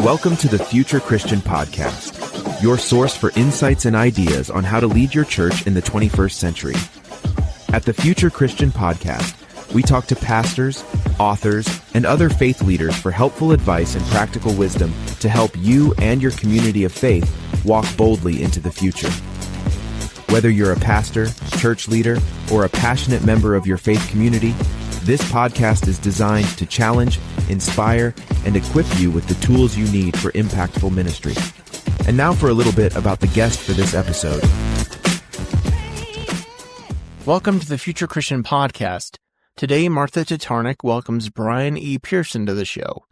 Welcome to the Future Christian Podcast, your source for insights and ideas on how to lead your church in the 21st century. At the Future Christian Podcast, we talk to pastors, authors, and other faith leaders for helpful advice and practical wisdom to help you and your community of faith walk boldly into the future. Whether you're a pastor, church leader, or a passionate member of your faith community, this podcast is designed to challenge, inspire, and equip you with the tools you need for impactful ministry. And now for a little bit about the guest for this episode. Welcome to the Future Christian Podcast. Today, Martha Tatarnic welcomes Brian E. Pearson to the show.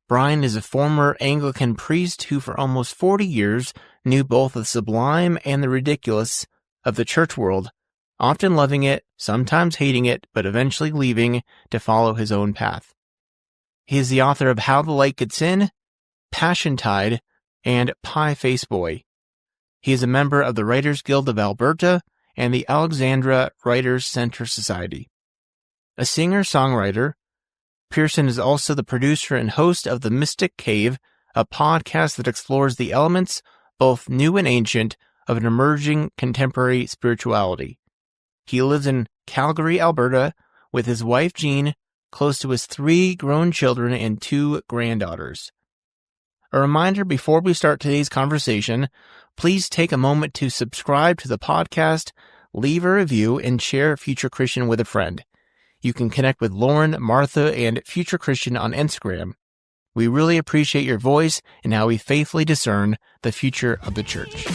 Brian is a former Anglican priest who for almost 40 years knew both the sublime and the ridiculous of the church world, often loving it, sometimes hating it, but eventually leaving to follow his own path. He is the author of How the Light Gets In, Passion Tide, and Pie Face Boy. He is a member of the Writers Guild of Alberta and the Alexandra Writers Center Society. A singer-songwriter, Pearson is also the producer and host of The Mystic Cave, a podcast that explores the elements, both new and ancient, of an emerging contemporary spirituality. He lives in Calgary, Alberta, with his wife, Jean, close to his 3 grown children and 2 granddaughters. A reminder before we start today's conversation, please take a moment to subscribe to the podcast, leave a review, and share Future Christian with a friend. You can connect with Lauren, Martha, and Future Christian on Instagram. We really appreciate your voice and how we faithfully discern the future of the church.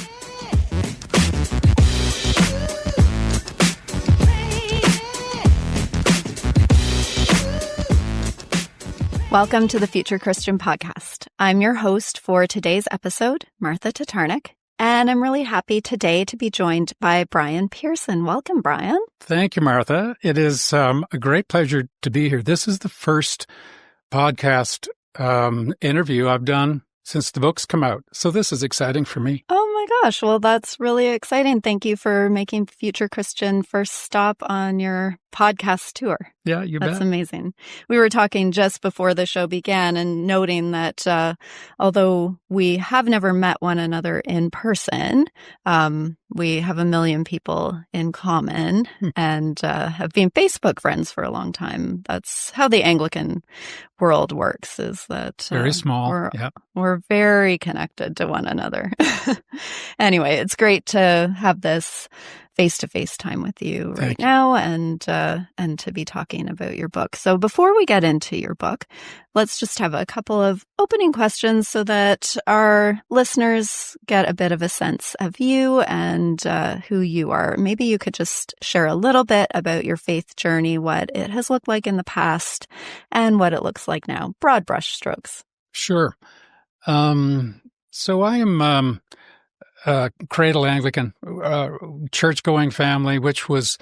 Welcome to the Future Christian Podcast. I'm your host for today's episode, Martha Tatarnic, and I'm really happy today to be joined by Brian Pearson. Welcome, Brian. Thank you, Martha. It is a great pleasure to be here. This is the first podcast interview I've done since the book's come out, so this is exciting for me. Oh my gosh, well, that's really exciting. Thank you for making Future Christian first stop on your podcast tour. Yeah, you bet. That's amazing. We were talking just before the show began and noting that although we have never met one another in person, we have a million people in common and have been Facebook friends for a long time. That's how the Anglican world works, is that very small. We're very connected to one another. Anyway, it's great to have this face-to-face time with you right now and to be talking about your book. So before we get into your book, let's just have a couple of opening questions so that our listeners get a bit of a sense of you and who you are. Maybe you could just share a little bit about your faith journey, what it has looked like in the past and what it looks like now. Broad brush strokes. Sure. So I am cradle Anglican, church-going family, which was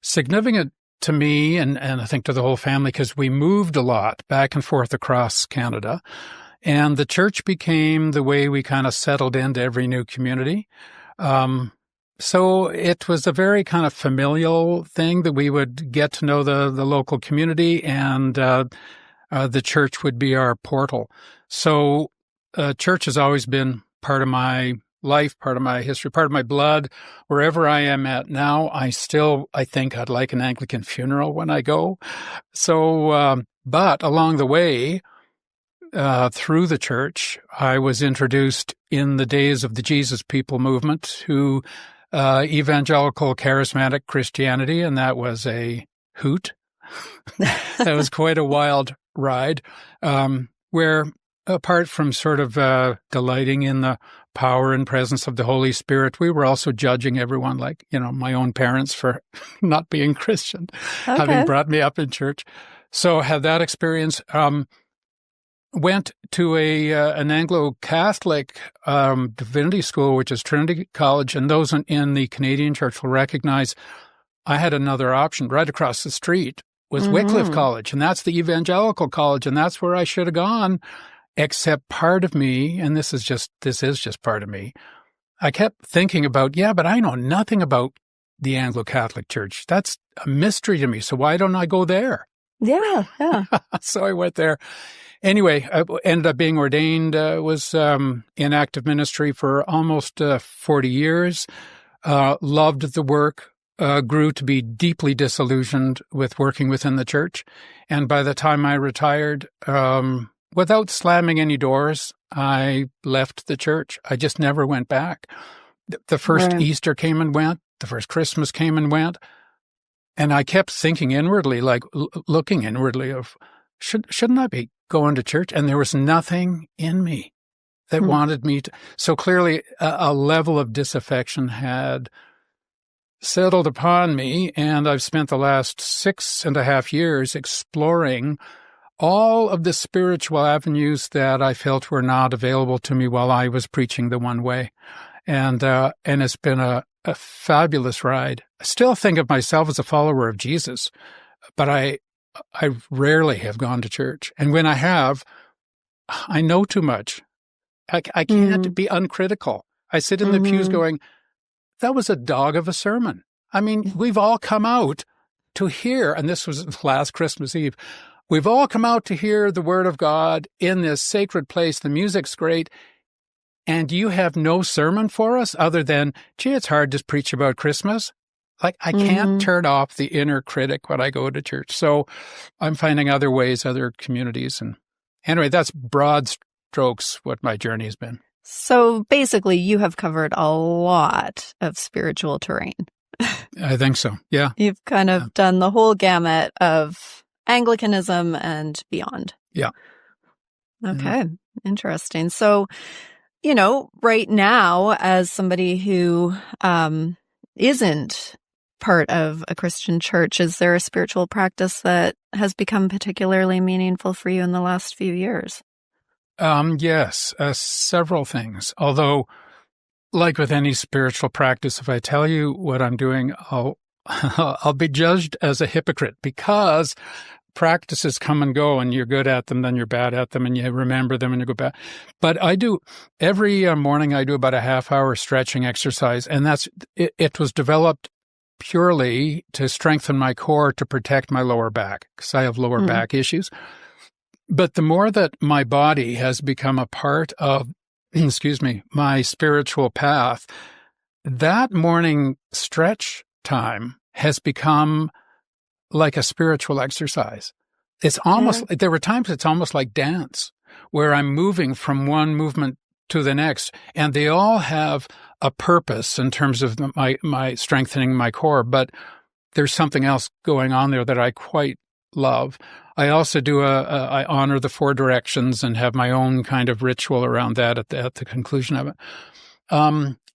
significant to me and I think to the whole family because we moved a lot back and forth across Canada. And the church became the way we kind of settled into every new community. So it was a very kind of familial thing that we would get to know the local community and the church would be our portal. So church has always been part of my life, part of my history, part of my blood. Wherever I am at now, I think I'd like an Anglican funeral when I go. So, but along the way, through the church, I was introduced in the days of the Jesus People movement to evangelical charismatic Christianity, and that was a hoot. That was quite a wild ride, where apart from sort of delighting in the power and presence of the Holy Spirit, we were also judging everyone, like, my own parents for not being Christian, having brought me up in church. So had that experience. Went to an Anglo-Catholic divinity school, which is Trinity College, and those in the Canadian church will recognize I had another option. Right across the street was Wycliffe College, and that's the evangelical college, and that's where I should have gone. Except part of me, and this is just part of me, I kept thinking about, but I know nothing about the Anglo-Catholic Church. That's a mystery to me, so why don't I go there? Yeah. So I went there, Anyway, I ended up being ordained, was in active ministry for almost 40 years, loved the work, grew to be deeply disillusioned with working within the church. And by the time I retired, without slamming any doors, I left the church. I just never went back. The first Easter came and went. The first Christmas came and went. And I kept thinking inwardly, like looking inwardly of, shouldn't I be going to church? And there was nothing in me that wanted me to. So clearly a level of disaffection had settled upon me. And I've spent the last 6.5 years exploring all of the spiritual avenues that I felt were not available to me while I was preaching the one way. And it's been a fabulous ride. I still think of myself as a follower of Jesus, but I rarely have gone to church. And when I have, I know too much. I can't be uncritical. I sit in the pews going, that was a dog of a sermon. I mean, we've all come out to hear, and this was last Christmas Eve, we've all come out to hear the word of God in this sacred place. The music's great. And you have no sermon for us other than, gee, it's hard to preach about Christmas. Like, I can't turn off the inner critic when I go to church. So I'm finding other ways, other communities. And anyway, that's broad strokes what my journey has been. So basically, you have covered a lot of spiritual terrain. I think so, yeah. You've kind of done the whole gamut of Anglicanism and beyond. Yeah. Okay, interesting. So, right now, as somebody who isn't part of a Christian church, is there a spiritual practice that has become particularly meaningful for you in the last few years? Yes, several things. Although, like with any spiritual practice, if I tell you what I'm doing, I'll be judged as a hypocrite, because practices come and go, and you're good at them, then you're bad at them, and you remember them and you go back. But I do, every morning I do about a half-hour stretching exercise, and it was developed purely to strengthen my core, to protect my lower back, because I have lower back issues. But the more that my body has become a part of, my spiritual path, that morning stretch time has become like a spiritual exercise. It's almost, there were times it's almost like dance, where I'm moving from one movement to the next, and they all have a purpose in terms of my strengthening my core, but there's something else going on there that I quite love. I also do I honor the 4 directions and have my own kind of ritual around that at the conclusion of it.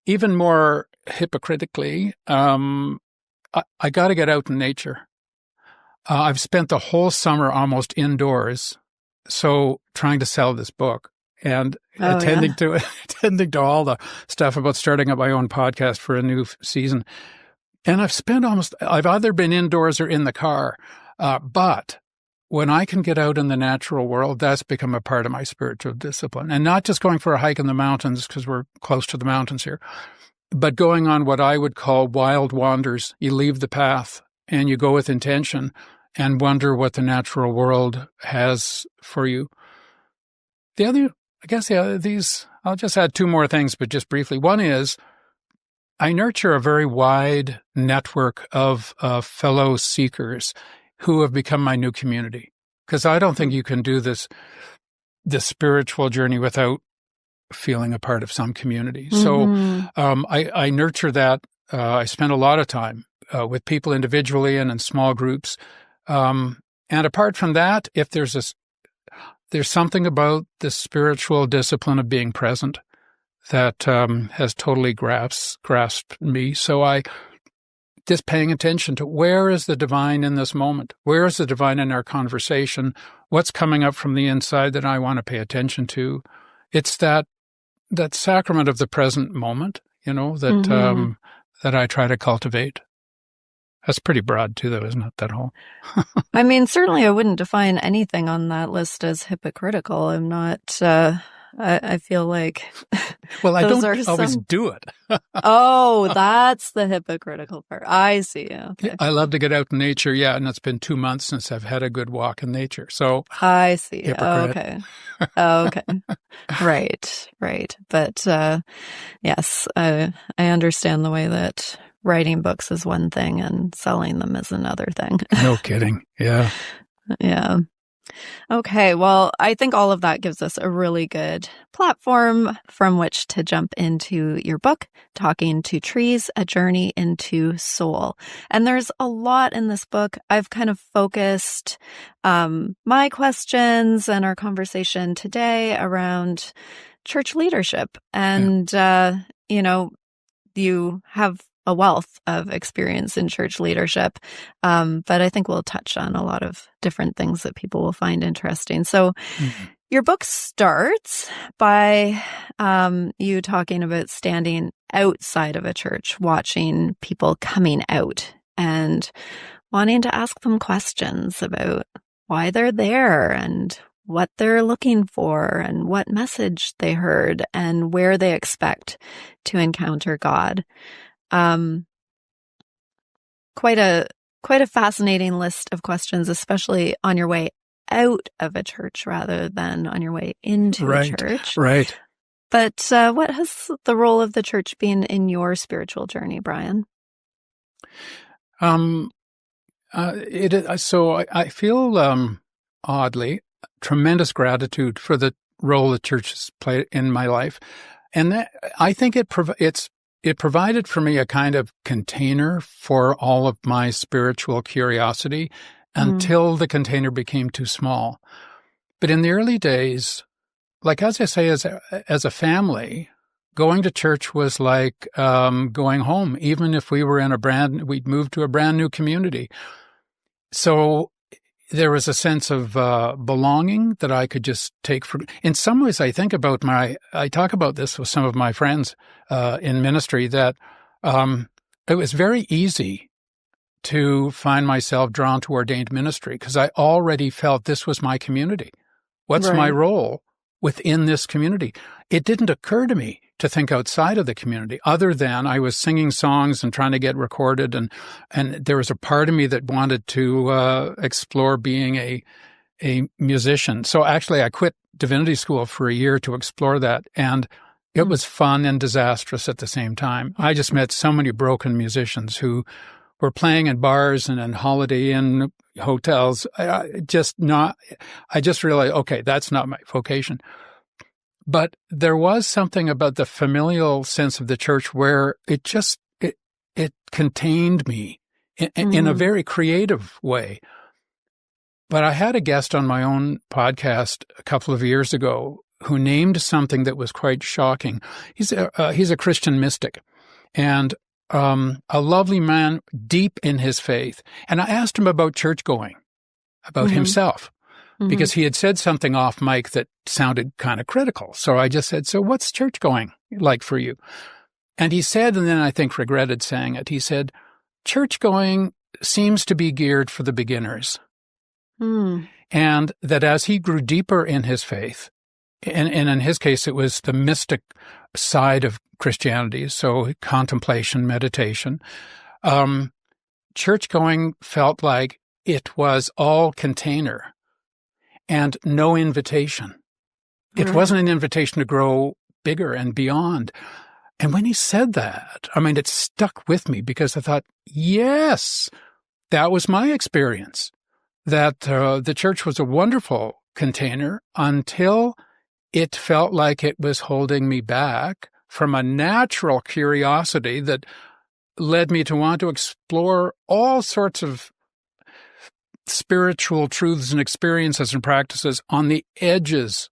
Even more hypocritically, I got to get out in nature. I've spent the whole summer almost indoors, so trying to sell this book and attending to all the stuff about starting up my own podcast for a new season. And I've either been indoors or in the car, but when I can get out in the natural world, that's become a part of my spiritual discipline. And not just going for a hike in the mountains, because we're close to the mountains here, but going on what I would call wild wanders. You leave the path and you go with intention and wonder what the natural world has for you. I'll just add 2 more things, but just briefly. One is, I nurture a very wide network of fellow seekers who have become my new community. Because I don't think you can do this spiritual journey without feeling a part of some community. So I nurture that. I spend a lot of time with people individually and in small groups. And apart from that, if there's something about the spiritual discipline of being present that has totally grasped me. So just paying attention to, where is the divine in this moment? Where is the divine in our conversation? What's coming up from the inside that I want to pay attention to? It's that sacrament of the present moment, that I try to cultivate. That's pretty broad too, though, isn't it, that whole? I mean, certainly I wouldn't define anything on that list as hypocritical. I'm not I feel like Well, I those don't are always some... do it. Oh, that's the hypocritical part. I see. Okay. I love to get out in nature, yeah, and it's been 2 months since I've had a good walk in nature. So, I see. hypocrite. Okay. Okay. Right. But yes, I understand the way that writing books is one thing and selling them is another thing. No kidding. Yeah. Yeah. Okay, well, I think all of that gives us a really good platform from which to jump into your book, Talking to Trees, A Journey into Soul. And there's a lot in this book. I've kind of focused my questions and our conversation today around church leadership. And, you have a wealth of experience in church leadership. But I think we'll touch on a lot of different things that people will find interesting. So your book starts by you talking about standing outside of a church, watching people coming out and wanting to ask them questions about why they're there and what they're looking for and what message they heard and where they expect to encounter God. Quite a fascinating list of questions, especially on your way out of a church rather than on your way into a church. Right. But what has the role of the church been in your spiritual journey, Brian? So I feel oddly tremendous gratitude for the role the church has played in my life, and that I think it provided for me a kind of container for all of my spiritual curiosity until the container became too small. But in the early days, like as I say, as a family, going to church was like going home, even if we were we'd moved to a brand new community. So there was a sense of belonging that I could just take for. In some ways, I talk about this with some of my friends in ministry, that it was very easy to find myself drawn to ordained ministry because I already felt this was my community. What's my role within this community? It didn't occur to me to think outside of the community, other than I was singing songs and trying to get recorded, and there was a part of me that wanted to explore being a musician. So actually, I quit divinity school for a year to explore that, and it was fun and disastrous at the same time. I just met so many broken musicians who were playing in bars and in Holiday Inn hotels. I just realized, okay, that's not my vocation. But there was something about the familial sense of the church where it contained me in a very creative way. But I had a guest on my own podcast a couple of years ago who named something that was quite shocking. He's a Christian mystic and a lovely man, deep in his faith. And I asked him about church going, about himself. Because he had said something off mic that sounded kind of critical. So I just said, so what's church going like for you? And he said, and then I think regretted saying it, he said, church going seems to be geared for the beginners. And that as he grew deeper in his faith, and in his case, it was the mystic side of Christianity, so contemplation, meditation, church going felt like it was all container and no invitation. It wasn't an invitation to grow bigger and beyond. And when he said that, I mean, it stuck with me because I thought, yes, that was my experience, that the church was a wonderful container until it felt like it was holding me back from a natural curiosity that led me to want to explore all sorts of spiritual truths and experiences and practices on the edges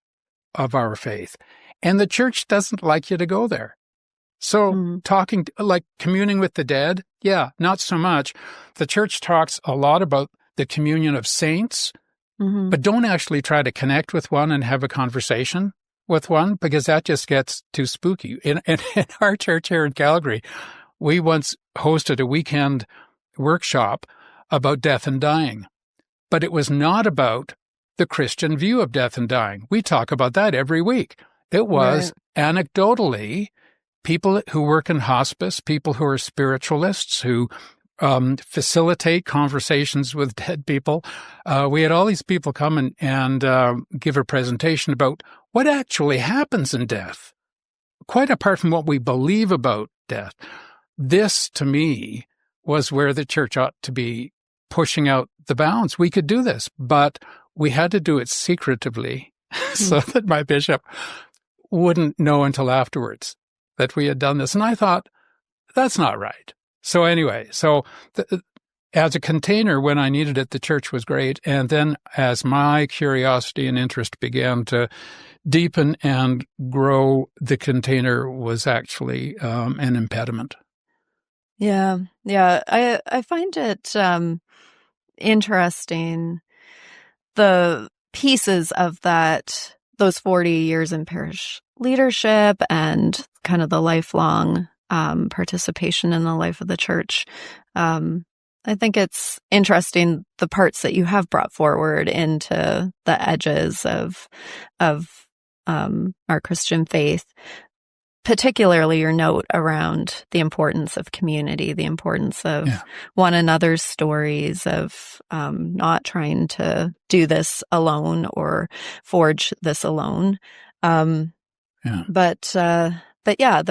of our faith. And the church doesn't like you to go there. So communing with the dead, yeah, not so much. The church talks a lot about the communion of saints, but don't actually try to connect with one and have a conversation with one, because that just gets too spooky. In our church here in Calgary, we once hosted a weekend workshop about death and dying. But it was not about the Christian view of death and dying. We talk about that every week. It was anecdotally people who work in hospice, people who are spiritualists, who facilitate conversations with dead people. We had all these people come and give a presentation about what actually happens in death, quite apart from what we believe about death. This, to me, was where the church ought to be pushing out the bounds. We could do this, but we had to do it secretively so that my bishop wouldn't know until afterwards that we had done this. And I thought, that's not right. So anyway, as a container, when I needed it, the church was great. And then as my curiosity and interest began to deepen and grow, the container was actually an impediment. Yeah. I find it interesting, the pieces of those 40 years in parish leadership and kind of the lifelong participation in the life of the church. I think it's interesting the parts that you have brought forward into the edges of our Christian faith, particularly your note around the importance of community, the importance of one another's stories, of not trying to do this alone or forge this alone. But yeah,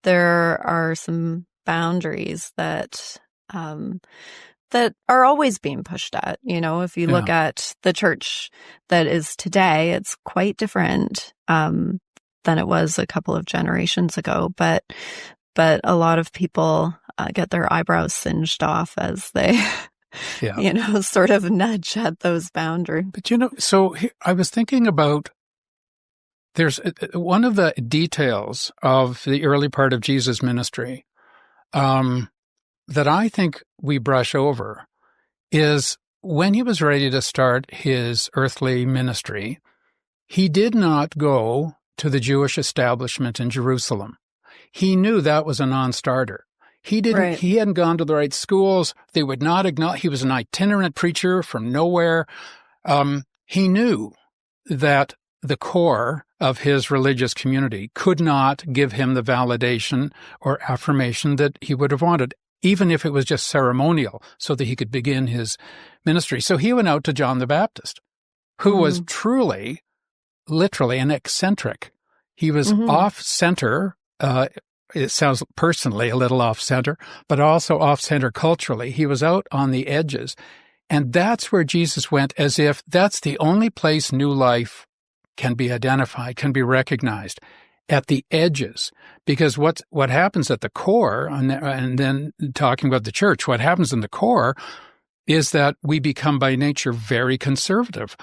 there are some boundaries that are always being pushed at. You know, if you look at the church that is today, it's quite different than it was a couple of generations ago. But a lot of people get their eyebrows singed off as they, sort of nudge at those boundaries. But so I was thinking about. There's one of the details of the early part of Jesus' ministry that I think we brush over is when he was ready to start his earthly ministry, he did not go to the Jewish establishment in Jerusalem. He knew that was a non-starter. He didn't. Right. He hadn't gone to the right schools. They would not acknowledge. He was an itinerant preacher from nowhere. He knew that the core of his religious community could not give him the validation or affirmation that he would have wanted, even if it was just ceremonial, so that he could begin his ministry. So he went out to John the Baptist, who was truly, literally an eccentric. He was off-center. It sounds personally a little off-center, but also off-center culturally. He was out on the edges. And that's where Jesus went, as if that's the only place new life can be identified, can be recognized, at the edges. Because what happens at the core, and then talking about the church, what happens in the core is that we become by nature very conservative.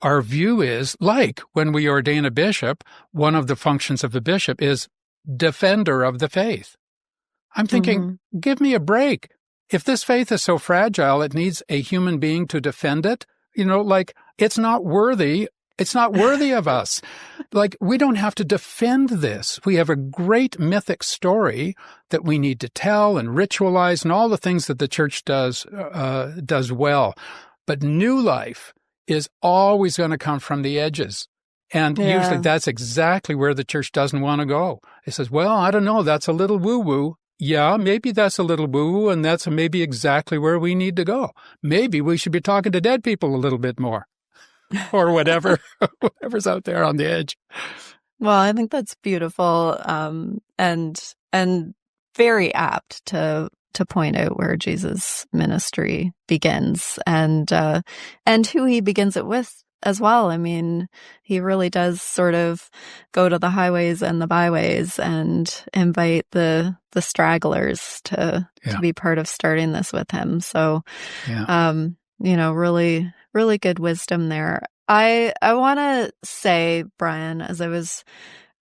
Our view is, like when we ordain a bishop, one of the functions of a bishop is defender of the faith. I'm thinking, give me a break. If this faith is so fragile, it needs a human being to defend it. It's not worthy. It's not worthy of us. We don't have to defend this. We have a great mythic story that we need to tell and ritualize and all the things that the church does well. But new life is always going to come from the edges. And usually that's exactly where the church doesn't want to go. It says, well, I don't know, that's a little woo-woo. Yeah, maybe that's a little woo-woo, and that's maybe exactly where we need to go. Maybe we should be talking to dead people a little bit more. Or whatever's out there on the edge. Well, I think that's beautiful, and very apt to point out where Jesus' ministry begins, and who he begins it with as well. I mean, he really does sort of go to the highways and the byways and invite the stragglers to be part of starting this with him. So, really. Really good wisdom there. I want to say, Brian, I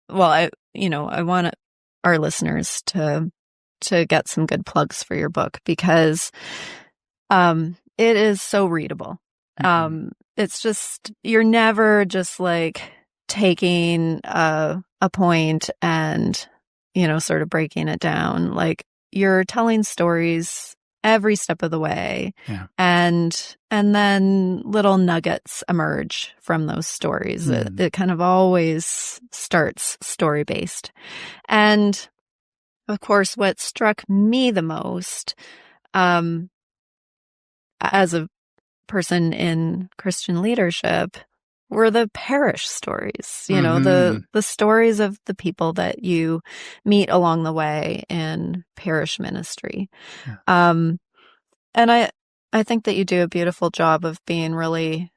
want our listeners to get some good plugs for your book, because it is so readable. It's just, you're never just taking a point and, sort of breaking it down. You're telling stories every step of the way. Yeah. And then little nuggets emerge from those stories. It kind of always starts story-based. And of course, what struck me the most, as a person in Christian leadership, were the parish stories, the stories of the people that you meet along the way in parish ministry. Yeah. And I think that you do a beautiful job of being really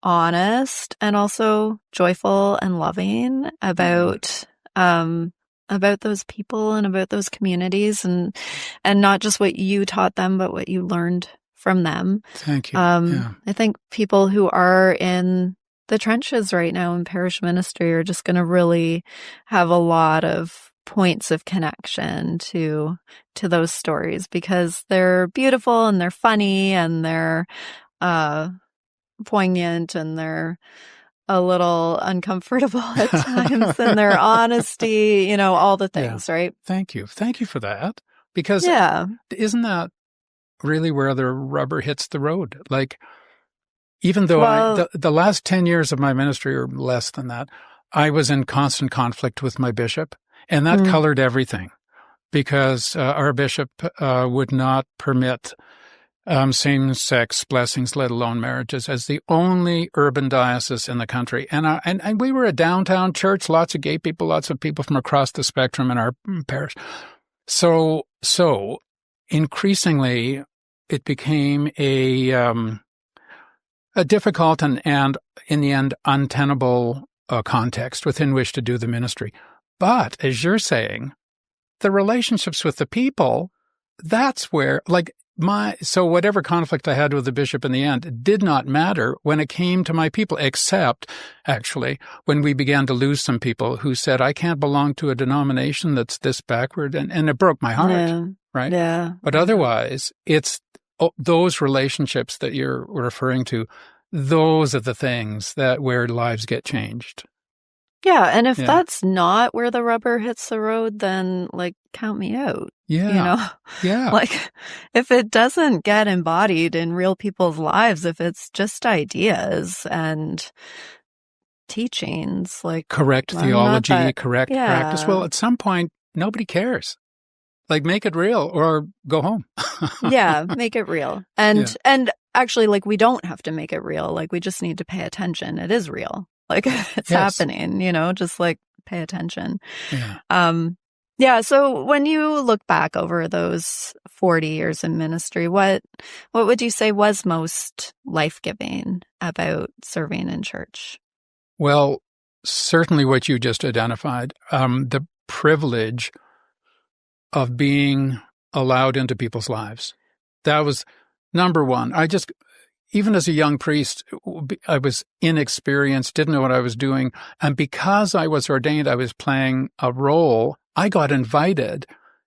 honest and also joyful and loving about those people and about those communities, and not just what you taught them, but what you learned from them. Thank you. I think people who are in the trenches right now in parish ministry are just going to really have a lot of points of connection to those stories, because they're beautiful and they're funny and they're poignant and they're a little uncomfortable at times, and their honesty, all the things, right? Thank you. Thank you for that. Because isn't that really where the rubber hits the road? Like, even though the last 10 years of my ministry, or less than that, I was in constant conflict with my bishop, and that colored everything, because our bishop would not permit same-sex blessings, let alone marriages, as the only urban diocese in the country. And we were a downtown church, lots of gay people, lots of people from across the spectrum in our parish. So increasingly, it became a difficult and in the end untenable context within which to do the ministry. But as you're saying, the relationships with the people, that's where, so whatever conflict I had with the bishop in the end did not matter when it came to my people, except actually when we began to lose some people who said, I can't belong to a denomination that's this backward. And it broke my heart, right? Yeah. But otherwise, it's those relationships that you're referring to, those are the things where lives get changed. Yeah, and if that's not where the rubber hits the road, then count me out. Yeah. Yeah. If it doesn't get embodied in real people's lives, if it's just ideas and teachings, correct theology, correct practice. Well, at some point, nobody cares. Make it real or go home. Yeah, make it real. And actually, we don't have to make it real. We just need to pay attention. It is real. It's happening, just pay attention. Yeah. So when you look back over those 40 years in ministry, what would you say was most life-giving about serving in church? Well, certainly what you just identified, the privilege of being allowed into people's lives. That was number one. Even as a young priest, I was inexperienced, didn't know what I was doing. And because I was ordained, I was playing a role. I got invited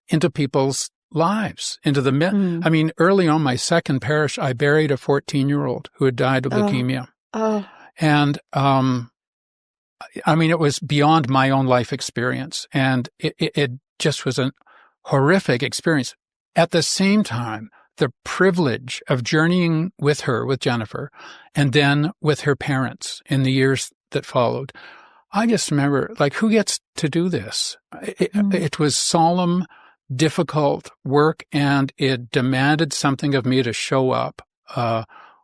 into people's lives, into the, I mean, early on, my second parish, I buried a 14-year-old who had died of leukemia. Oh. And, it was beyond my own life experience. And it just was a horrific experience. At the same time, the privilege of journeying with her, with Jennifer, and then with her parents in the years that followed. I just remember, who gets to do this? It was solemn, difficult work, and it demanded something of me to show up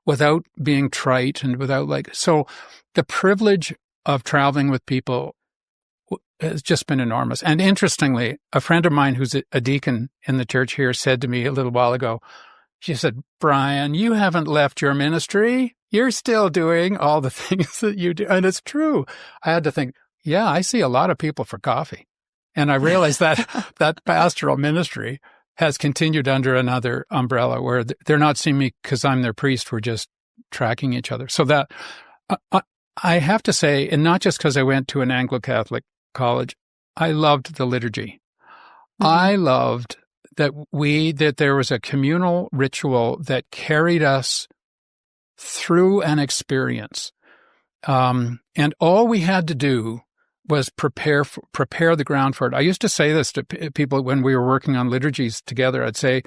without being trite and without so the privilege of traveling with people has just been enormous. And interestingly, a friend of mine who's a deacon in the church here said to me a little while ago, she said, Brian, you haven't left your ministry. You're still doing all the things that you do. And it's true. I had to think, I see a lot of people for coffee. And I realized that pastoral ministry has continued under another umbrella where they're not seeing me because I'm their priest. We're just tracking each other. So that I have to say, and not just because I went to an Anglo-Catholic college, I loved the liturgy. I loved that there was a communal ritual that carried us through an experience. And all we had to do was prepare the ground for it. I used to say this to people when we were working on liturgies together. I'd say,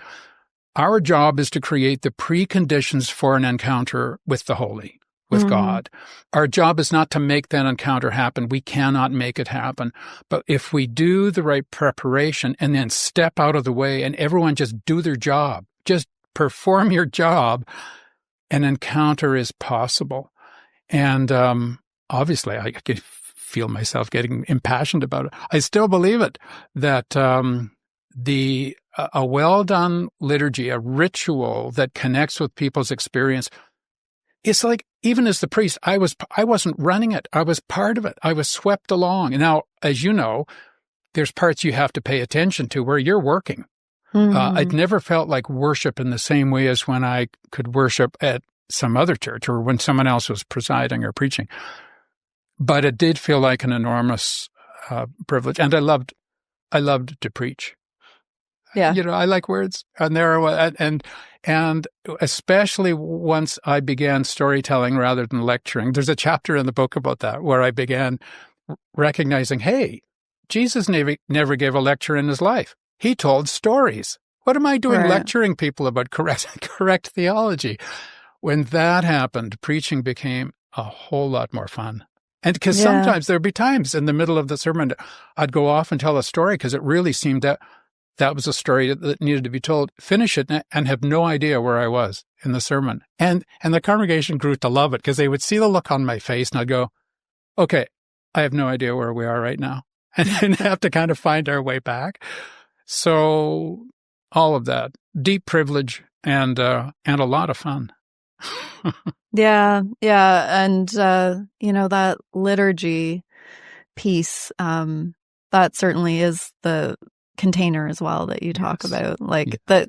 Our job is to create the preconditions for an encounter with the holy, with God. Our job is not to make that encounter happen. We cannot make it happen. But if we do the right preparation and then step out of the way and everyone just do their job, just perform your job, an encounter is possible. And obviously, I could feel myself getting impassioned about it. I still believe it, that a well-done liturgy, a ritual that connects with people's experience, it's like, even as the priest, I wasn't running it. I was part of it. I was swept along. And now, as you know, there's parts you have to pay attention to where you're working. I'd never felt like worship in the same way as when I could worship at some other church or when someone else was presiding or preaching. But it did feel like an enormous privilege. And I loved to preach. Yeah. I like words, and especially once I began storytelling rather than lecturing. There's a chapter in the book about that where I began recognizing, hey, Jesus never gave a lecture in his life. He told stories. What am I doing lecturing people about correct theology? When that happened, preaching became a whole lot more fun. And because sometimes there'd be times in the middle of the sermon, I'd go off and tell a story because it really seemed that was a story that needed to be told, finish it, and have no idea where I was in the sermon. And the congregation grew to love it because they would see the look on my face and I'd go, okay, I have no idea where we are right now. And then have to kind of find our way back. So all of that, deep privilege and a lot of fun. Yeah. And, that liturgy piece, that certainly is the container as well that you talk about, that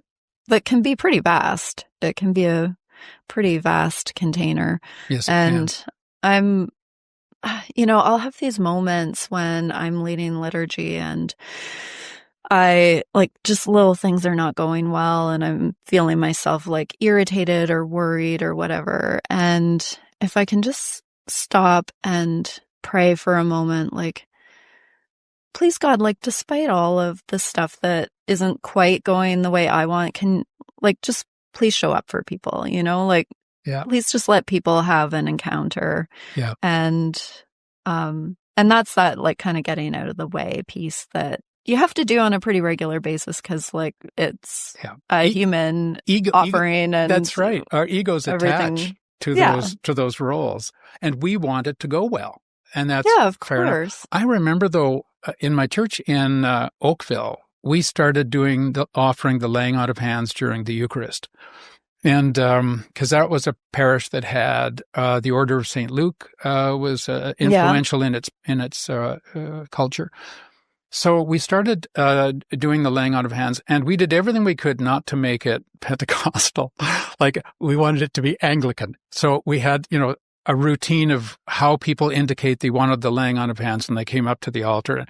can be pretty vast. It can be a pretty vast container. Yes, and I'm, I'll have these moments when I'm leading liturgy and I just little things are not going well and I'm feeling myself irritated or worried or whatever. And if I can just stop and pray for a moment, please God, despite all of the stuff that isn't quite going the way I want, can just please show up for people, please just let people have an encounter. Yeah. And that's that kind of getting out of the way piece that you have to do on a pretty regular basis because it's a human offering. And that's right. Our egos attach to those roles and we want it to go well. And that's of fair course. enough. I remember though, in my church in Oakville, we started offering the laying out of hands during the Eucharist. And because that was a parish that had the Order of St. Luke was influential in its culture. So we started doing the laying out of hands, and we did everything we could not to make it Pentecostal. We wanted it to be Anglican. So we had, a routine of how people indicate they wanted the laying on of hands when they came up to the altar.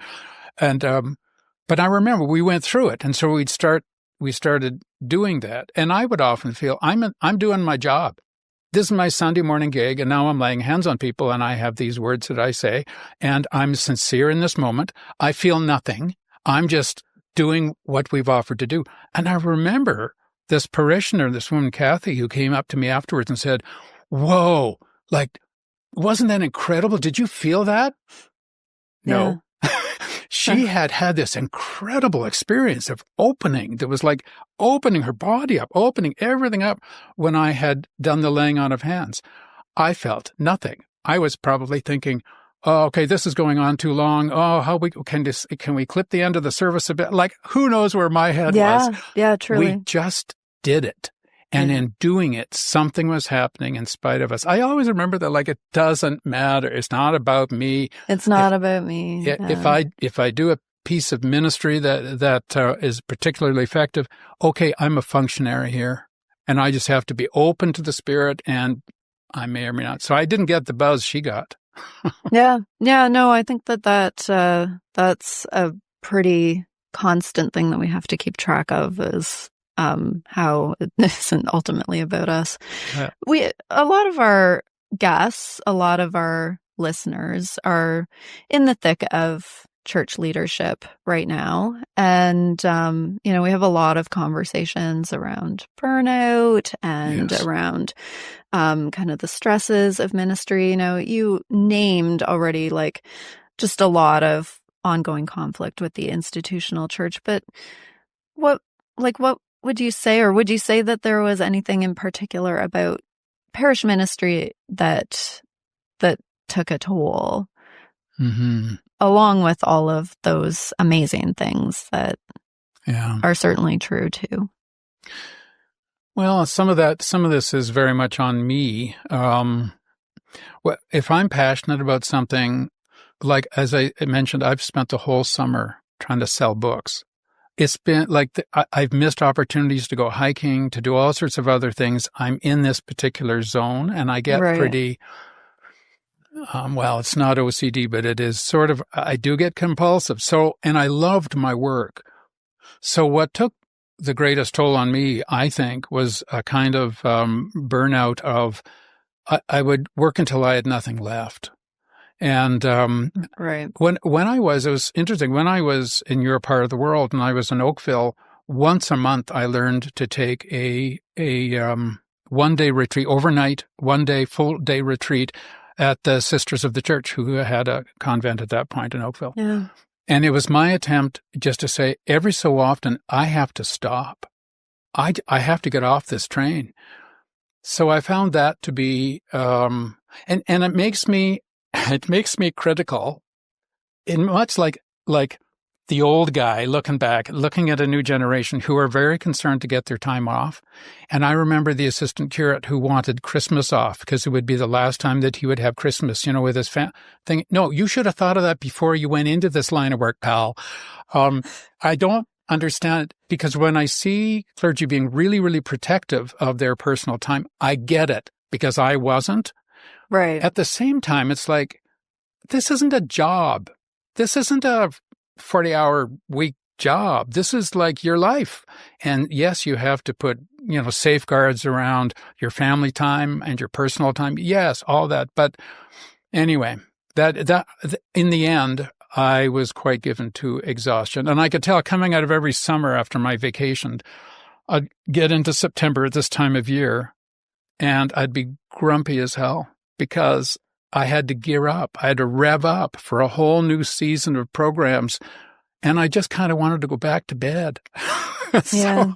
And but I remember we went through it, and so we started doing that. And I would often feel I'm doing my job. This is my Sunday morning gig, and now I'm laying hands on people, and I have these words that I say, and I'm sincere in this moment. I feel nothing. I'm just doing what we've offered to do. And I remember this parishioner, this woman, Kathy, who came up to me afterwards and said, whoa, wasn't that incredible? Did you feel that? Yeah. No. She had this incredible experience of opening that was opening her body up, opening everything up when I had done the laying on of hands. I felt nothing. I was probably thinking, oh, okay, this is going on too long. Oh, can we clip the end of the service a bit? Who knows where my head was? Yeah, truly. We just did it. And in doing it, something was happening in spite of us. I always remember that, it doesn't matter. It's not about me. It's not about me. Yeah. If I do a piece of ministry that is particularly effective, okay, I'm a functionary here, and I just have to be open to the Spirit, and I may or may not. So I didn't get the buzz she got. Yeah. No, I think that's a pretty constant thing that we have to keep track of is how it isn't ultimately about us. Yeah. A lot of our guests, a lot of our listeners are in the thick of church leadership right now. And, we have a lot of conversations around burnout and Yes. around kind of the stresses of ministry. You named already like just a lot of ongoing conflict with the institutional church, but what would you say, or would you say that there was anything in particular about parish ministry that took a toll, along with all of those amazing things that are certainly true too? Well, some of this is very much on me. If I'm passionate about something, like as I mentioned, I've spent the whole summer trying to sell books. It's been like I've missed opportunities to go hiking, to do all sorts of other things. I'm in this particular zone, and I get pretty, it's not OCD, but it is sort of, I do get compulsive. So, and I loved my work. So what took the greatest toll on me, I think, was a kind of burnout of, I would work until I had nothing left. And when it was interesting, when I was in your part of the world and I was in Oakville, once a month I learned to take a 1-day retreat, overnight, 1-day, full-day retreat at the Sisters of the Church, who had a convent at that point in Oakville. Yeah. And it was my attempt just to say, every so often, I have to stop. I have to get off this train. So I found that to be, and it makes me critical, in much like the old guy looking back, looking at a new generation who are very concerned to get their time off. And I remember the assistant curate who wanted Christmas off because it would be the last time that he would have Christmas, with his thing. No, you should have thought of that before you went into this line of work, pal. I don't understand it, because when I see clergy being really, really protective of their personal time, I get it, because I wasn't. Right. At the same time, it's like, this isn't a job. This isn't a 40-hour week job. This is like your life. And yes, you have to put, safeguards around your family time and your personal time. Yes, all that. But anyway, that in the end, I was quite given to exhaustion. And I could tell coming out of every summer after my vacation, I'd get into September at this time of year, and I'd be grumpy as hell because I had to gear up. I had to rev up for a whole new season of programs, and I just kind of wanted to go back to bed. Yeah.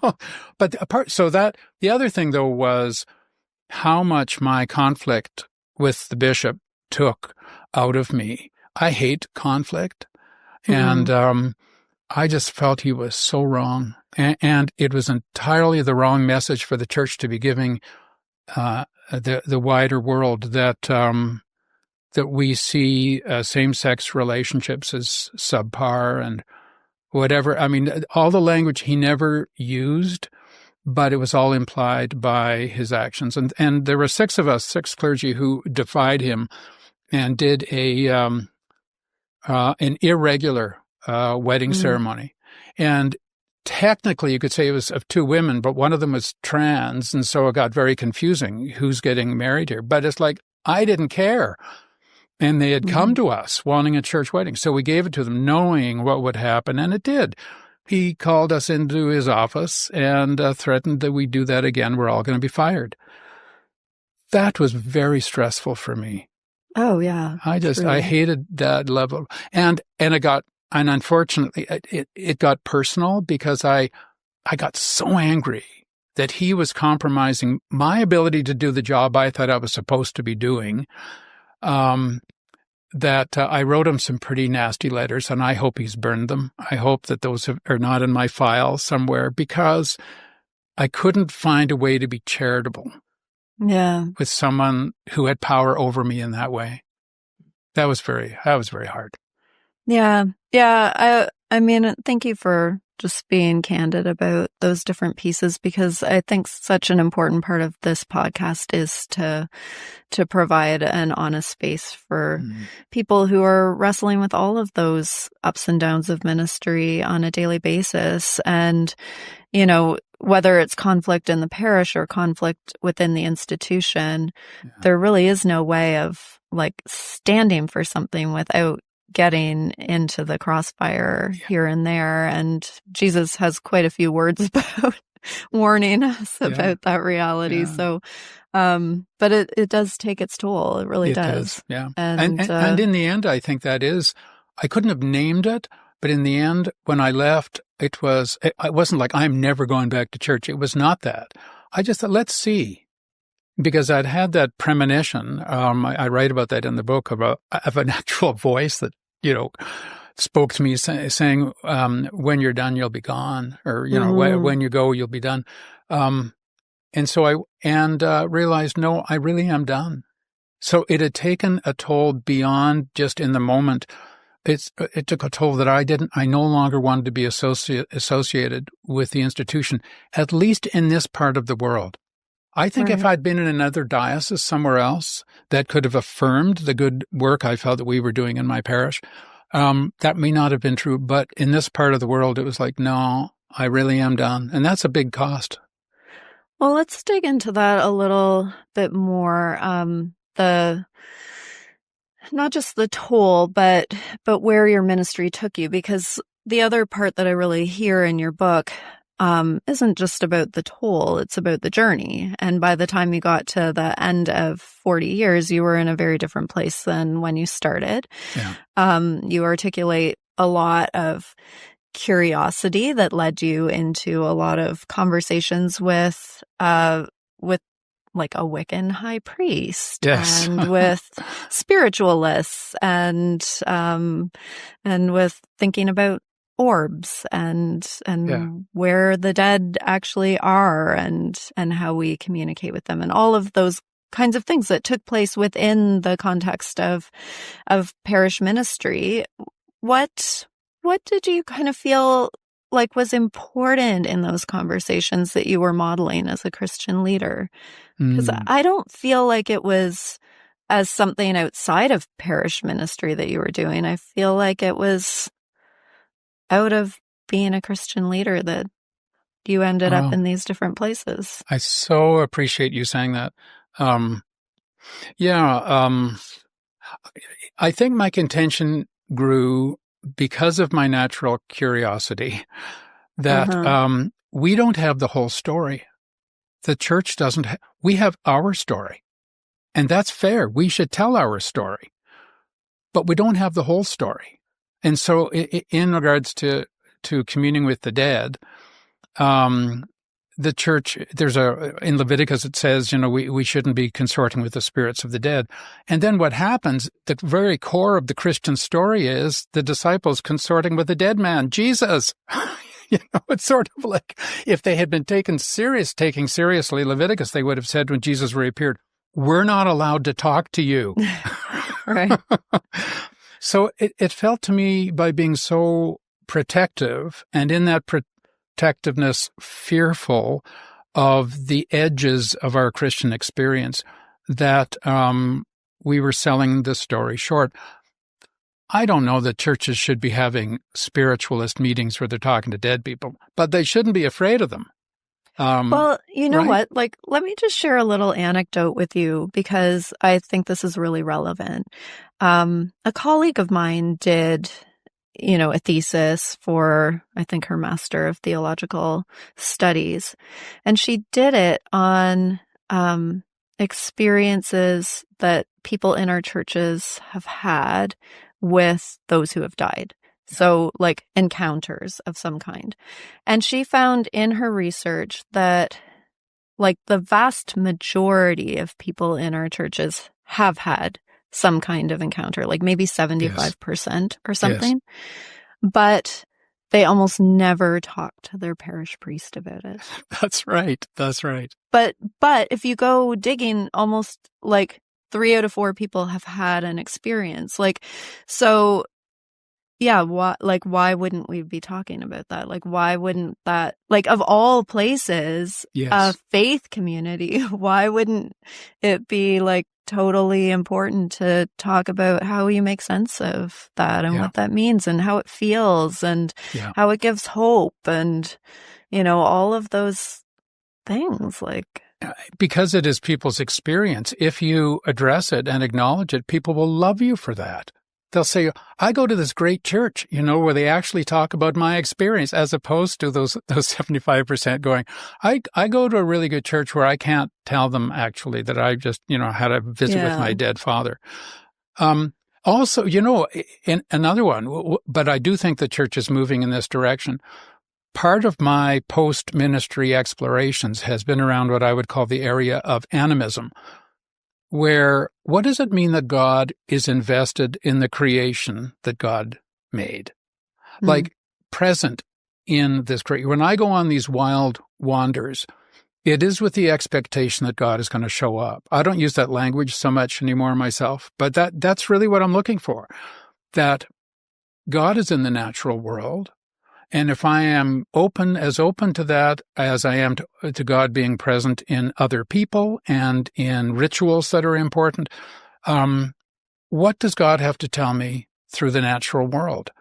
The other thing though was how much my conflict with the bishop took out of me. I hate conflict, and I just felt he was so wrong, and it was entirely the wrong message for the church to be giving the wider world, that we see same-sex relationships as subpar and whatever. I mean, all the language he never used, but it was all implied by his actions. And there were 6 of us, 6 clergy, who defied him and did an irregular wedding ceremony. And technically, you could say it was of 2 women, but one of them was trans, and so it got very confusing who's getting married here. But it's like, I didn't care. And they had come to us wanting a church wedding. So we gave it to them knowing what would happen, and it did. He called us into his office and threatened that we do that again, we're all going to be fired. That was very stressful for me. Oh, yeah. I hated that level. And unfortunately, it got personal, because I got so angry that he was compromising my ability to do the job I thought I was supposed to be doing, that I wrote him some pretty nasty letters, and I hope he's burned them. I hope that those are not in my file somewhere, because I couldn't find a way to be charitable with someone who had power over me in that way. That was very hard. Yeah. Yeah. I mean, thank you for just being candid about those different pieces, because I think such an important part of this podcast is to provide an honest space for people who are wrestling with all of those ups and downs of ministry on a daily basis. And, whether it's conflict in the parish or conflict within the institution, there really is no way of like standing for something without getting into the crossfire here and there. And Jesus has quite a few words about warning us about that reality. So, but it does take its toll. It really does. Yeah. And in the end, I think I couldn't have named it, but in the end, when I left, it wasn't like I'm never going back to church. It was not that. I just thought, let's see. Because I'd had that premonition. I write about that in the book of an actual voice that, spoke to me saying, when you're done, you'll be gone, or, when you go, you'll be done. And so I realized, no, I really am done. So it had taken a toll beyond just in the moment. It took a toll that I no longer wanted to be associated with the institution, at least in this part of the world. I think if I'd been in another diocese somewhere else that could have affirmed the good work I felt that we were doing in my parish, that may not have been true. But in this part of the world, it was like, no, I really am done. And that's a big cost. Well, let's dig into that a little bit more. Not just the toll, but where your ministry took you, because the other part that I really hear in your book isn't just about the toll, it's about the journey. And by the time you got to the end of 40 years, you were in a very different place than when you started. Yeah. You articulate a lot of curiosity that led you into a lot of conversations with like a Wiccan high priest, yes. and with spiritualists, and with thinking about orbs and where the dead actually are, and how we communicate with them, and all of those kinds of things that took place within the context of parish ministry. What did you kind of feel like was important in those conversations that you were modeling as a Christian leader? Because I don't feel like it was as something outside of parish ministry that you were doing. I feel like it was out of being a Christian leader that you ended up in these different places. I so appreciate you saying that. I think my contention grew because of my natural curiosity that we don't have the whole story. The church doesn't. We have our story, and that's fair. We should tell our story, but we don't have the whole story. And so in regards to communing with the dead, the church, in Leviticus it says, we shouldn't be consorting with the spirits of the dead. And then what happens, the very core of the Christian story is the disciples consorting with the dead man, Jesus. It's sort of like if they had been taking seriously Leviticus, they would have said when Jesus reappeared, we're not allowed to talk to you. Right. So it felt to me, by being so protective, and in that protectiveness fearful of the edges of our Christian experience, that we were selling the story short. I don't know that churches should be having spiritualist meetings where they're talking to dead people, but they shouldn't be afraid of them. Well, you know what? Like, let me just share a little anecdote with you, because I think this is really relevant. A colleague of mine did, a thesis for, I think, her Master of Theological Studies, and she did it on experiences that people in our churches have had with those who have died. So like encounters of some kind. And she found in her research that like the vast majority of people in our churches have had some kind of encounter, like maybe 75% or something. Yes. But they almost never talk to their parish priest about it. That's right. That's right. But if you go digging, almost like 3 out of 4 people have had an experience. Like, so yeah, why wouldn't we be talking about that? Like, why wouldn't that, like, of all places, a faith community, why wouldn't it be like totally important to talk about how you make sense of that and what that means and how it feels and how it gives hope and, all of those things, like. Because it is people's experience. If you address it and acknowledge it, people will love you for that. they'll say, I go to this great church, where they actually talk about my experience, as opposed to those 75% going, I go to a really good church where I can't tell them actually that I just, had a visit with my dead father. Also, in another one, but I do think the church is moving in this direction. Part of my post-ministry explorations has been around what I would call the area of animism, where what does it mean that God is invested in the creation that God made? Like present in this creation. When I go on these wild wanders, it is with the expectation that God is going to show up. I don't use that language so much anymore myself, but that's really what I'm looking for, that God is in the natural world. And if I am open to that as I am to God being present in other people and in rituals that are important, what does God have to tell me through the natural world?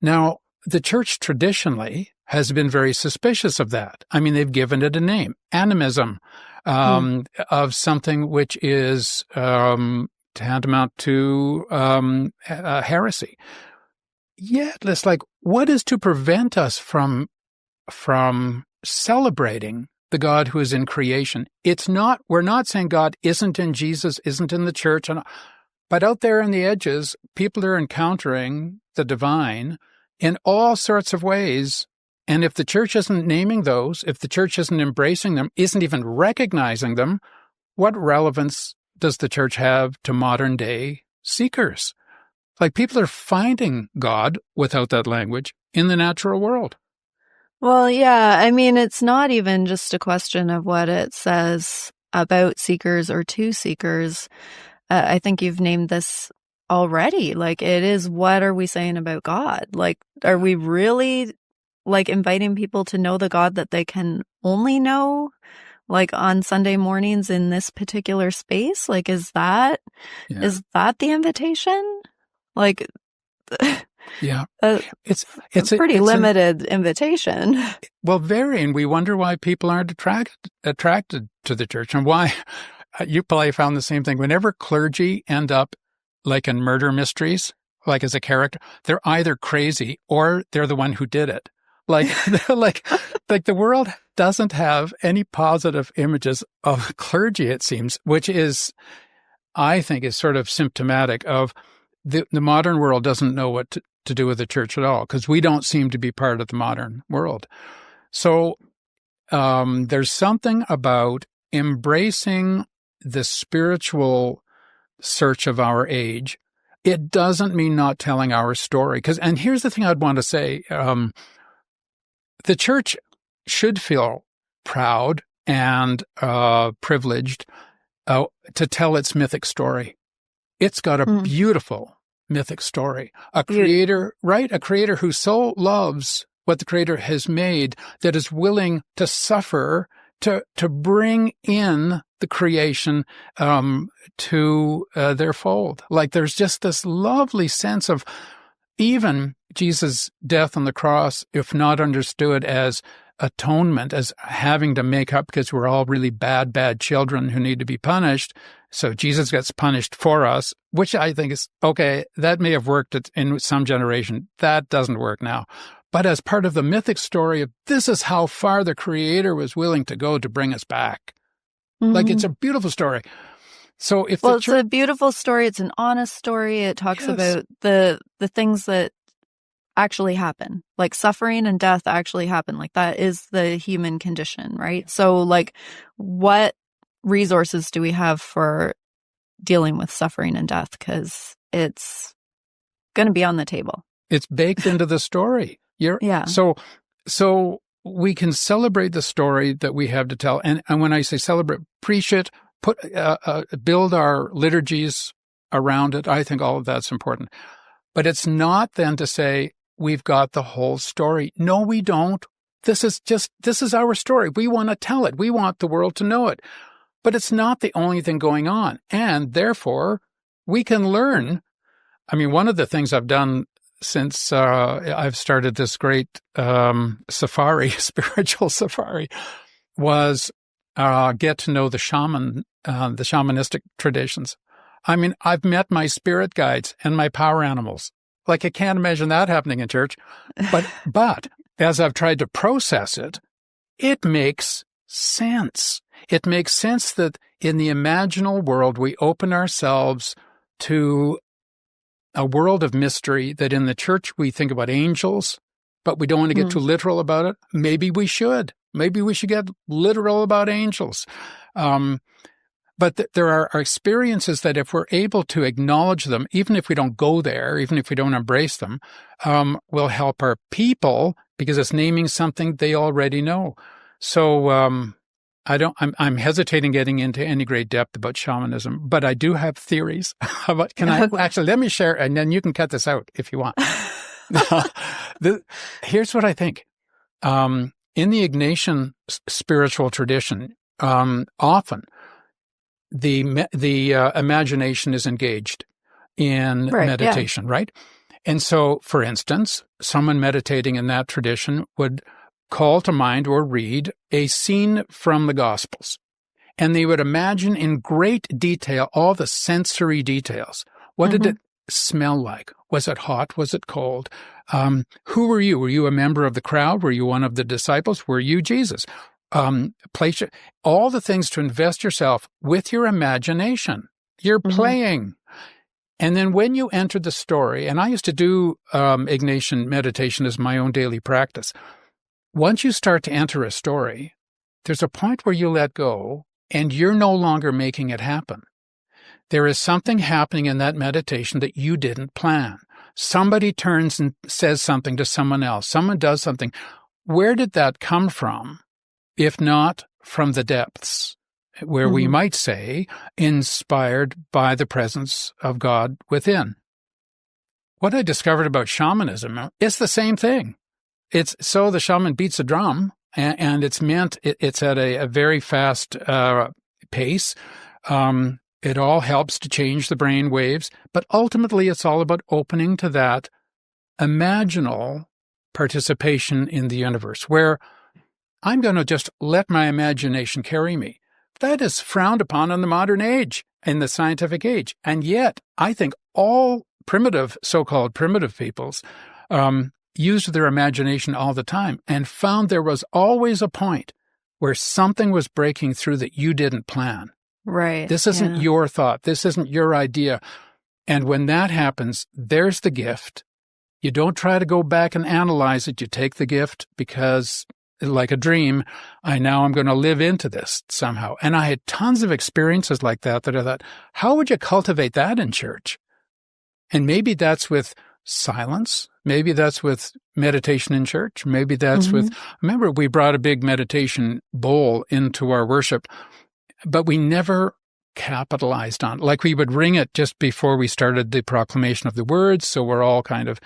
Now, the church traditionally has been very suspicious of that. I mean, they've given it a name, animism, of something which is tantamount to heresy. Yet, it's like, what is to prevent us from celebrating the God who is in creation? We're not saying God isn't in Jesus, isn't in the church, but out there in the edges, people are encountering the divine in all sorts of ways. And if the church isn't naming those, if the church isn't embracing them, isn't even recognizing them, what relevance does the church have to modern day seekers? Like, people are finding God without that language in the natural world. Well, yeah. I mean, it's not even just a question of what it says about seekers or to seekers. I think you've named this already. Like, it is, what are we saying about God? Like, are we really, like, inviting people to know the God that they can only know, like, on Sunday mornings in this particular space? Like, is that the invitation? Like, yeah, it's a pretty limited invitation. Well, very, and we wonder why people aren't attracted to the church, and why. You probably found the same thing. Whenever clergy end up like in murder mysteries, like as a character, they're either crazy or they're the one who did it. Like, like the world doesn't have any positive images of clergy, it seems, which is, I think, is sort of symptomatic of the modern world doesn't know what to do with the church at all, because we don't seem to be part of the modern world. So there's something about embracing the spiritual search of our age. It doesn't mean not telling our story. And here's the thing I'd want to say. The church should feel proud and privileged to tell its mythic story. It's got a beautiful mythic story. A creator, right? A creator who so loves what the creator has made that is willing to suffer to bring in the creation to their fold. Like, there's just this lovely sense of even Jesus' death on the cross, if not understood as atonement, as having to make up because we're all really bad children who need to be punished. So Jesus gets punished for us, which I think is, okay, that may have worked in some generation. That doesn't work now. But as part of the mythic story of this is how far the Creator was willing to go to bring us back. Like, it's a beautiful story. So it's a beautiful story. It's an honest story. It talks about the things that actually happen, like suffering and death actually happen. Like, that is the human condition, right? So, like, what resources do we have for dealing with suffering and death? Because it's going to be on the table. It's baked into the story. So we can celebrate the story that we have to tell. And when I say celebrate, preach it, build our liturgies around it. I think all of that's important. But it's not then to say we've got the whole story. No, we don't. This is our story. We want to tell it. We want the world to know it. But it's not the only thing going on. And therefore, we can learn. I mean, one of the things I've done since I've started this great spiritual safari, was get to know the shamanistic traditions. I mean, I've met my spirit guides and my power animals. Like, I can't imagine that happening in church. But as I've tried to process it, it makes sense. It makes sense that in the imaginal world, we open ourselves to a world of mystery, that in the church we think about angels, but we don't want to get too literal about it. Maybe we should. Maybe we should get literal about angels. But there are experiences that if we're able to acknowledge them, even if we don't go there, even if we don't embrace them, will help our people, because it's naming something they already know. So I'm hesitating getting into any great depth about shamanism, but I do have theories. Actually, let me share, and then you can cut this out if you want. Here's what I think. In the Ignatian spiritual tradition, often the imagination is engaged in meditation, right? And so, for instance, someone meditating in that tradition would call to mind or read a scene from the Gospels, and they would imagine in great detail all the sensory details. What did it smell like? Was it hot? Was it cold? Who were you? Were you a member of the crowd? Were you one of the disciples? Were you Jesus? All the things to invest yourself with your imagination. You're playing. And then when you enter the story, and I used to do Ignatian meditation as my own daily practice. Once you start to enter a story, there's a point where you let go and you're no longer making it happen. There is something happening in that meditation that you didn't plan. Somebody turns and says something to someone else. Someone does something. Where did that come from, if not from the depths, where we might say inspired by the presence of God within? What I discovered about shamanism is the same thing. It's so the shaman beats a drum, and it's at a very fast pace. It all helps to change the brain waves, but ultimately it's all about opening to that imaginal participation in the universe, where I'm going to just let my imagination carry me. That is frowned upon in the modern age, in the scientific age. And yet, I think all so-called primitive peoples used their imagination all the time and found there was always a point where something was breaking through that you didn't plan. Right. This isn't your thought. This isn't your idea. And when that happens, there's the gift. You don't try to go back and analyze it. You take the gift because, like a dream, I'm going to live into this somehow. And I had tons of experiences like that I thought, how would you cultivate that in church? And maybe that's with silence. Maybe that's with meditation in church. Maybe that's with, remember, we brought a big meditation bowl into our worship, but we never capitalized on it. Like, we would ring it just before we started the proclamation of the words, so we're all kind of,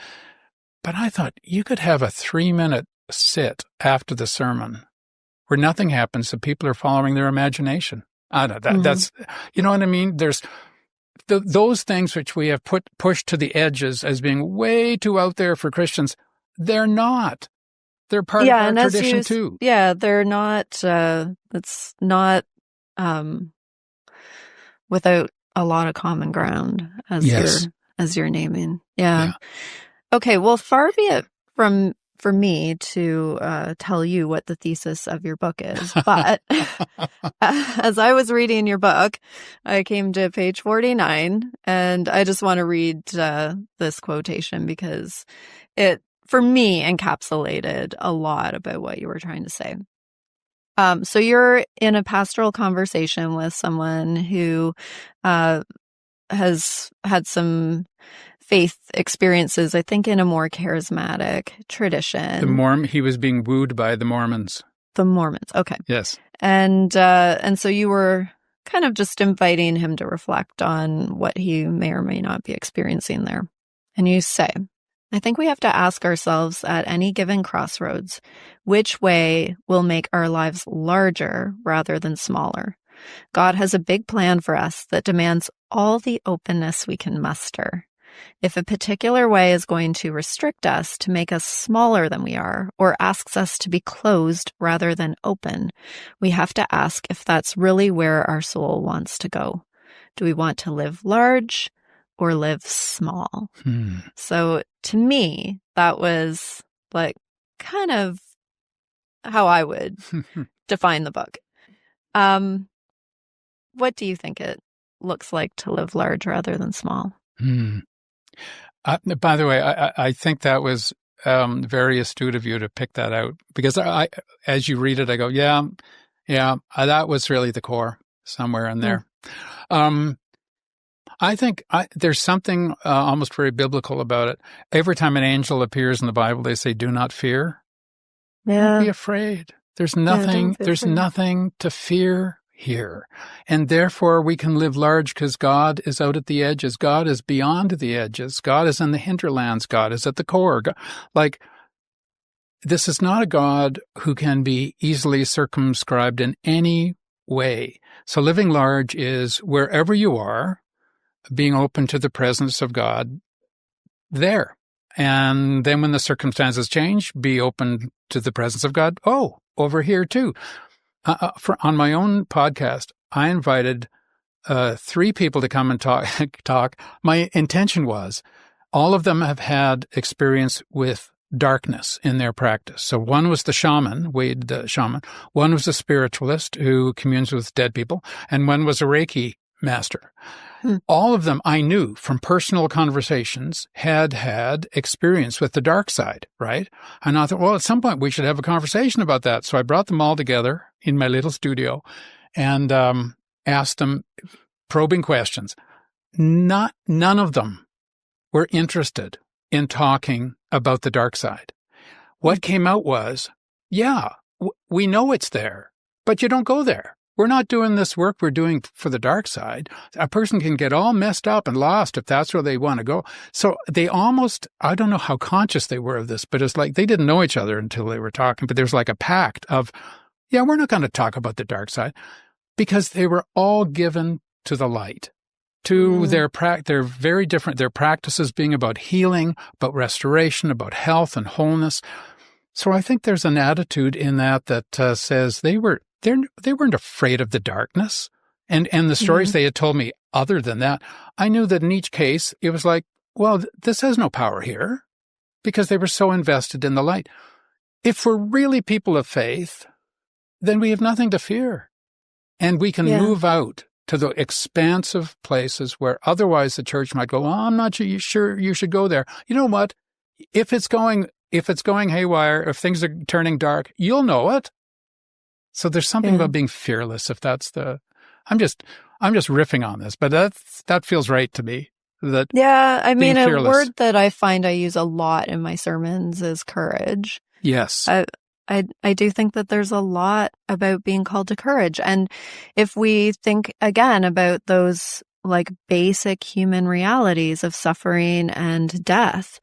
but I thought you could have a 3-minute sit after the sermon where nothing happens, so people are following their imagination. I don't know, that's, you know what I mean? There's those things which we have pushed to the edges as being way too out there for Christians. They're not. They're part of our tradition too. Yeah, they're not, it's not without a lot of common ground, as you're naming. Yeah. Okay. Well, far be it for me to tell you what the thesis of your book is, but as I was reading your book, I came to page 49, and I just want to read this quotation because it, for me, encapsulated a lot about what you were trying to say. So you're in a pastoral conversation with someone who has had some faith experiences, I think, in a more charismatic tradition. He was being wooed by the Mormons. The Mormons, okay. Yes. And so you were kind of just inviting him to reflect on what he may or may not be experiencing there. And you say, I think we have to ask ourselves at any given crossroads, which way will make our lives larger rather than smaller? God has a big plan for us that demands all the openness we can muster. If a particular way is going to restrict us to make us smaller than we are, or asks us to be closed rather than open, we have to ask if that's really where our soul wants to go. Do we want to live large or live small? So to me, that was like kind of how I would define the book. What do you think it looks like to live large rather than small? By the way, I think that was very astute of you to pick that out, because as you read it, I go, yeah, that was really the core somewhere in there. I think there's something almost very biblical about it. Every time an angel appears in the Bible, they say, "Do not fear. Don't be afraid. There's nothing. There's nothing to fear here, and therefore we can live large because God is out at the edges. God is beyond the edges. God is in the hinterlands. God is at the core. Like, this is not a God who can be easily circumscribed in any way. So living large is wherever you are, being open to the presence of God there. And then when the circumstances change, be open to the presence of God. Oh, over here too. On my own podcast, I invited 3 people to come and talk. My intention was all of them have had experience with darkness in their practice. So one was the shaman, Wade the shaman. One was a spiritualist who communes with dead people. And one was a Reiki master. All of them I knew from personal conversations had experience with the dark side, right? And I thought, well, at some point we should have a conversation about that. So I brought them all together in my little studio and asked them probing questions. None of them were interested in talking about the dark side. What came out was, we know it's there, but you don't go there. We're not doing this work we're doing for the dark side. A person can get all messed up and lost if that's where they want to go. So they almost, I don't know how conscious they were of this, but it's like they didn't know each other until they were talking. But there's like a pact of, we're not going to talk about the dark side, because they were all given to the light, to they're very different. Their practices being about healing, about restoration, about health and wholeness. So I think there's an attitude in that says they weren't afraid of the darkness. And the stories they had told me other than that, I knew that in each case, it was like, well, this has no power here, because they were so invested in the light. If we're really people of faith, then we have nothing to fear. And we can move out to the expansive places where otherwise the church might go, I'm not sure you should go there. You know what? If it's going haywire, if things are turning dark, you'll know it. So there's something about being fearless, if that's I'm just riffing on this, but that feels right to me. I mean, fearless. A word that I find I use a lot in my sermons is courage. Yes. I do think that there's a lot about being called to courage. And if we think again about those like basic human realities of suffering and death,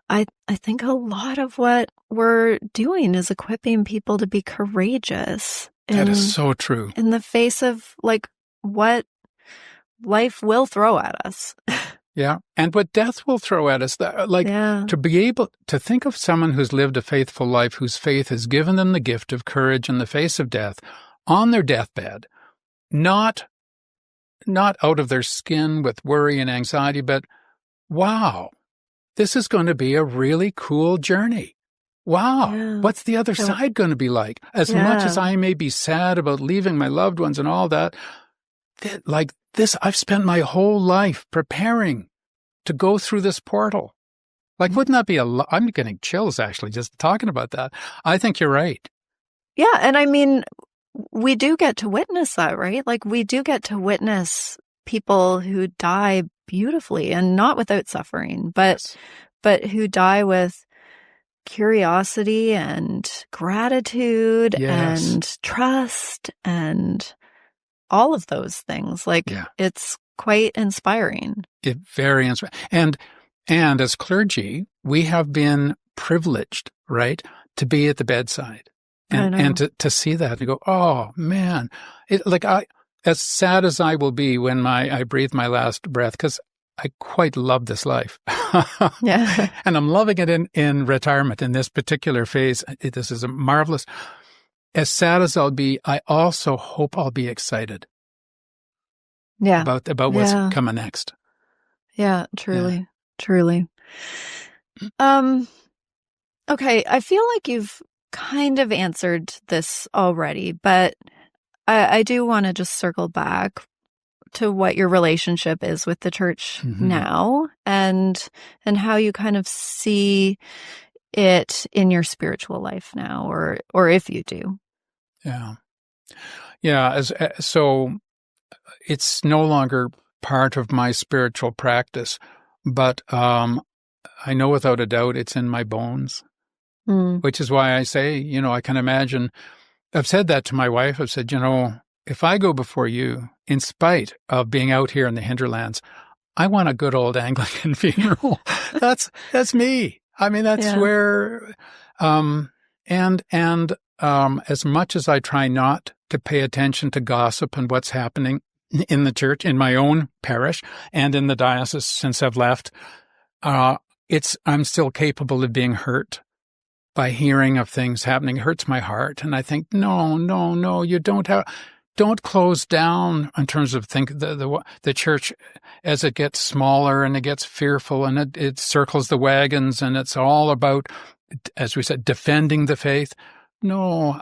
I think a lot of what we're doing is equipping people to be courageous. That is so true. In the face of like what life will throw at us. Yeah. And what death will throw at us, to be able to think of someone who's lived a faithful life, whose faith has given them the gift of courage in the face of death, on their deathbed, not out of their skin with worry and anxiety, but wow, this is going to be a really cool journey. Wow, what's the other side going to be like? As much as I may be sad about leaving my loved ones and all that, like this, I've spent my whole life preparing to go through this portal. Like, wouldn't that be I'm getting chills actually just talking about that. I think you're right. Yeah, and I mean, we do get to witness that, right? Like, we do get to witness people who die beautifully and not without suffering, but who die with curiosity and gratitude and trust and all of those things. Like, it's quite inspiring. Very inspiring. And as clergy, we have been privileged, right, to be at the bedside and to see that and go, oh man, as sad as I will be when I breathe my last breath, because I quite love this life. And I'm loving it in retirement in this particular phase. This is marvelous. As sad as I'll be, I also hope I'll be excited. Yeah. about what's coming next. Yeah, truly. Okay, I feel like you've kind of answered this already, but I do want to just circle back to what your relationship is with the church now, and how you kind of see it in your spiritual life now, or if you do. So it's no longer part of my spiritual practice, but I know without a doubt it's in my bones, which is why I say, I can imagine. I've said that to my wife. I've said, if I go before you, in spite of being out here in the hinterlands, I want a good old Anglican funeral. That's me. I mean, that's where, as much as I try not to pay attention to gossip and what's happening in the church, in my own parish and in the diocese since I've left, I'm still capable of being hurt by hearing of things happening. It hurts my heart. And I think, no, you don't close down in terms of the church as it gets smaller and it gets fearful and it circles the wagons and it's all about, as we said, defending the faith. No.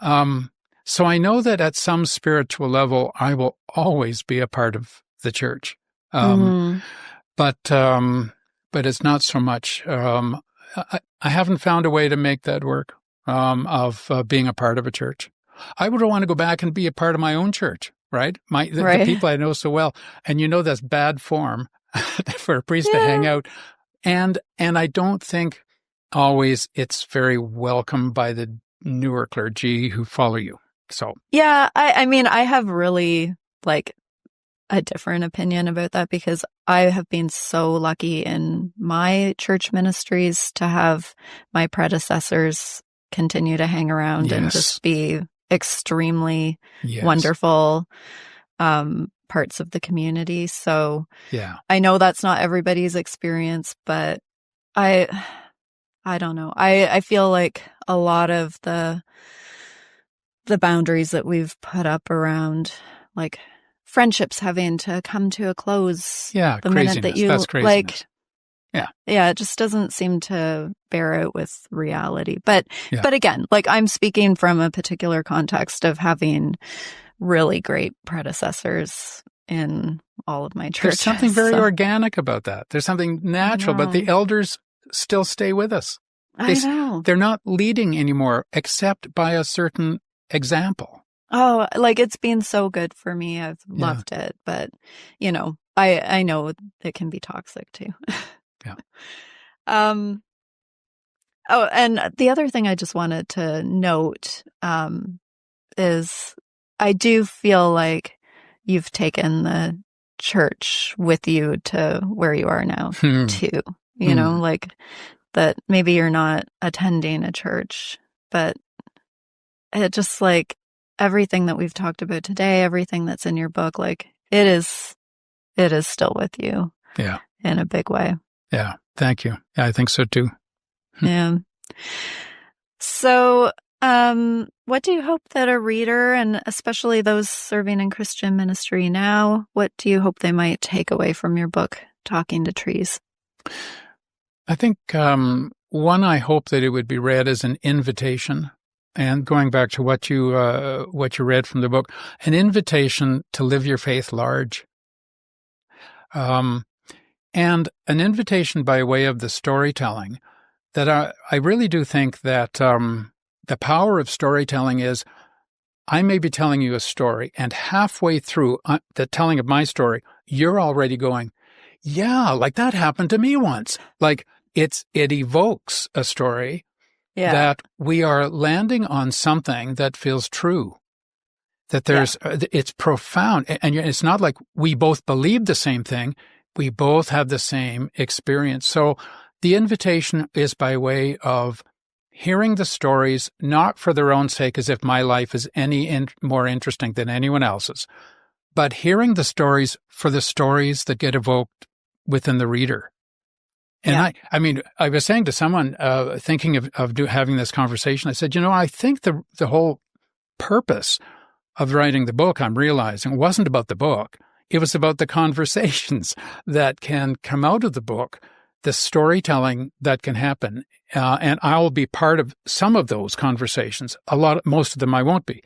So I know that at some spiritual level, I will always be a part of the church. But it's not so much, I haven't found a way to make that work, of being a part of a church. I would want to go back and be a part of my own church, right? The people I know so well. And that's bad form for a priest to hang out. And I don't think always it's very welcome by the newer clergy who follow you. So I mean, I have really a different opinion about that, because I have been so lucky in my church ministries to have my predecessors continue to hang around and just be extremely wonderful parts of the community. So I know that's not everybody's experience, but I don't know. I feel like a lot of the boundaries that we've put up around friendships having to come to a close the minute that you that's craziness. It just doesn't seem to bear out with reality. But again, I'm speaking from a particular context of having really great predecessors in all of my churches. There's something very organic about that. There's something natural, but the elders still stay with us. I know. They're not leading anymore except by a certain example. Oh, it's been so good for me. I've loved it. But, I know it can be toxic too. Oh, and the other thing I just wanted to note is I do feel like you've taken the church with you to where you are now too. That maybe you're not attending a church, but it just everything that we've talked about today, everything that's in your book, it is still with you. Yeah. In a big way. Yeah. Thank you. Yeah, I think so too. Yeah. So, what do you hope that a reader, and especially those serving in Christian ministry now, what do you hope they might take away from your book, Talking to Trees? I think, one, I hope that it would be read as an invitation. And going back to what you read from the book, an invitation to live your faith large. And an invitation by way of the storytelling that I really do think that the power of storytelling is I may be telling you a story, and halfway through the telling of my story, you're already going, yeah, that happened to me once. It evokes a story that we are landing on something that feels true, that it's profound. And it's not like we both believe the same thing. We both have the same experience. So the invitation is by way of hearing the stories, not for their own sake, as if my life is any more interesting than anyone else's, but hearing the stories for the stories that get evoked within the reader. And I mean, I was saying to someone, thinking of having this conversation, I said, I think the whole purpose of writing the book, I'm realizing, wasn't about the book. It was about the conversations that can come out of the book, the storytelling that can happen. And I will be part of some of those conversations. Most of them I won't be.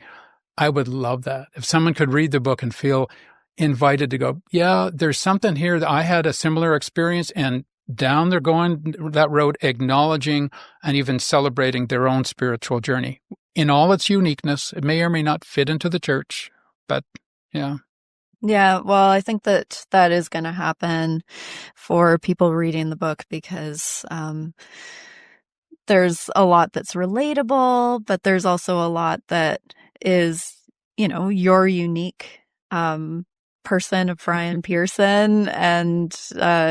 I would love that. If someone could read the book and feel invited to go, yeah, there's something here that I had a similar experience, and down they're going that road, acknowledging and even celebrating their own spiritual journey in all its uniqueness. It may or may not fit into the church, but yeah. Yeah, well, I think that is going to happen for people reading the book because there's a lot that's relatable, but there's also a lot that is, your unique person of Brian Pearson and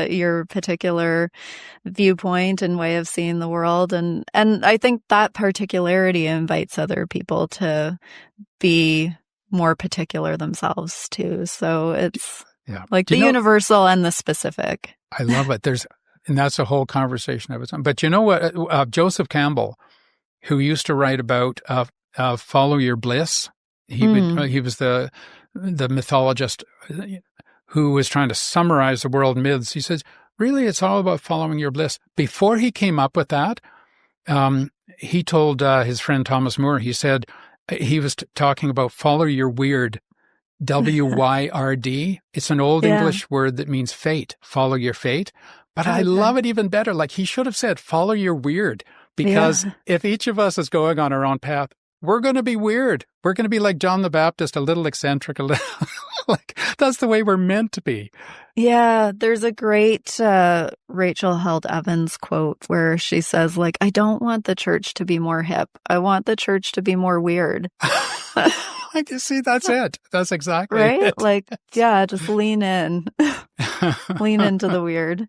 your particular viewpoint and way of seeing the world. And I think that particularity invites other people to be more particular themselves too. So it's like the universal and the specific. I love it. And that's a whole conversation of its own. But you know what? Joseph Campbell, who used to write about follow your bliss, he was the mythologist who was trying to summarize the world myths. He says, really, it's all about following your bliss. Before he came up with that, he told his friend Thomas Moore, he said, he was talking about follow your weird, W-Y-R-D. It's an old English word that means fate, follow your fate. But I love it even better. Like he should have said, follow your weird, because if each of us is going on our own path, we're going to be weird. We're going to be like John the Baptist, a little eccentric, like that's the way we're meant to be. Yeah, there's a great Rachel Held Evans quote where she says, like, I don't want the church to be more hip. I want the church to be more weird. I can see that's it. That's exactly right? it. Like, yeah, just lean in. Lean into the weird.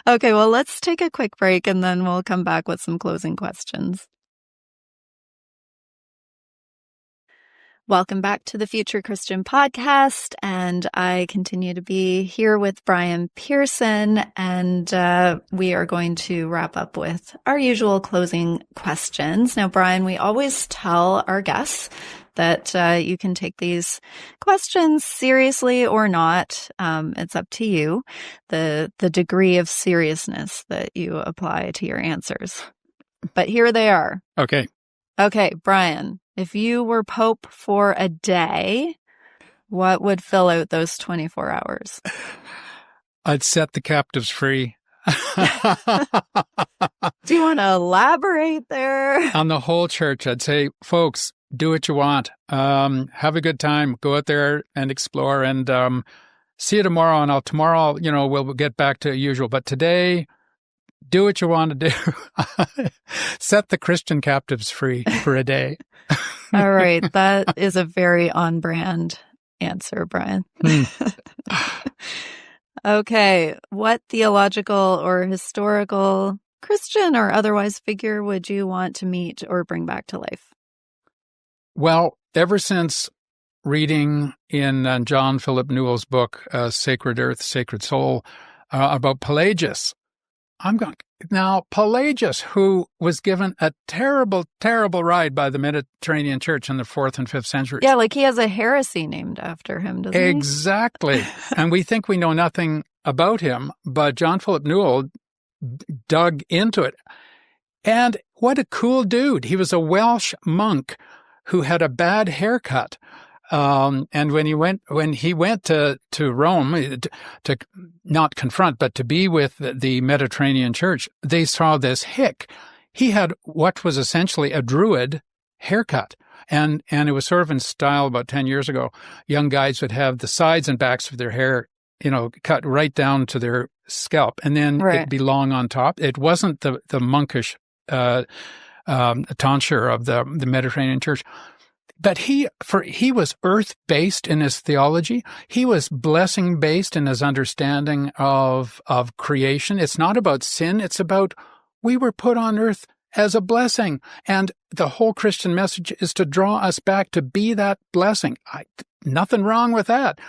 Okay, well, let's take a quick break and then we'll come back with some closing questions. Welcome back to the Future Christian Podcast, and I continue to be here with Brian Pearson, and we are going to wrap up with our usual closing questions. Now, Brian, we always tell our guests that you can take these questions seriously or not. It's up to you, the degree of seriousness that you apply to your answers. But here they are. Okay, Brian. If you were Pope for a day, what would fill out those 24 hours? I'd set the captives free. Do you want to elaborate there? On the whole church, I'd say, folks, do what you want. Have a good time. Go out there and explore, and see you tomorrow. And tomorrow, we'll get back to usual. But today, do what you want to do. Set the Christian captives free for a day. All right. That is a very on-brand answer, Brian. Okay. What theological or historical, Christian or otherwise figure would you want to meet or bring back to life? Well, ever since reading in John Philip Newell's book, Sacred Earth, Sacred Soul, about Pelagius, Pelagius, who was given a terrible, terrible ride by the Mediterranean Church in the 4th and 5th centuries. Yeah, like he has a heresy named after him, doesn't he? Exactly. And we think we know nothing about him, but John Philip Newell dug into it. And what a cool dude. He was a Welsh monk who had a bad haircut. And when he went to Rome to not confront, but to be with the Mediterranean Church, they saw this hick. He had what was essentially a Druid haircut. And it was sort of in style about 10 years ago. Young guys would have the sides and backs of their hair, cut right down to their scalp, and then it'd be long on top. It wasn't the monkish tonsure of the Mediterranean Church. But he was earth-based in his theology. He was blessing-based in his understanding of creation. It's not about sin. It's about we were put on earth as a blessing. And the whole Christian message is to draw us back to be that blessing. Nothing wrong with that.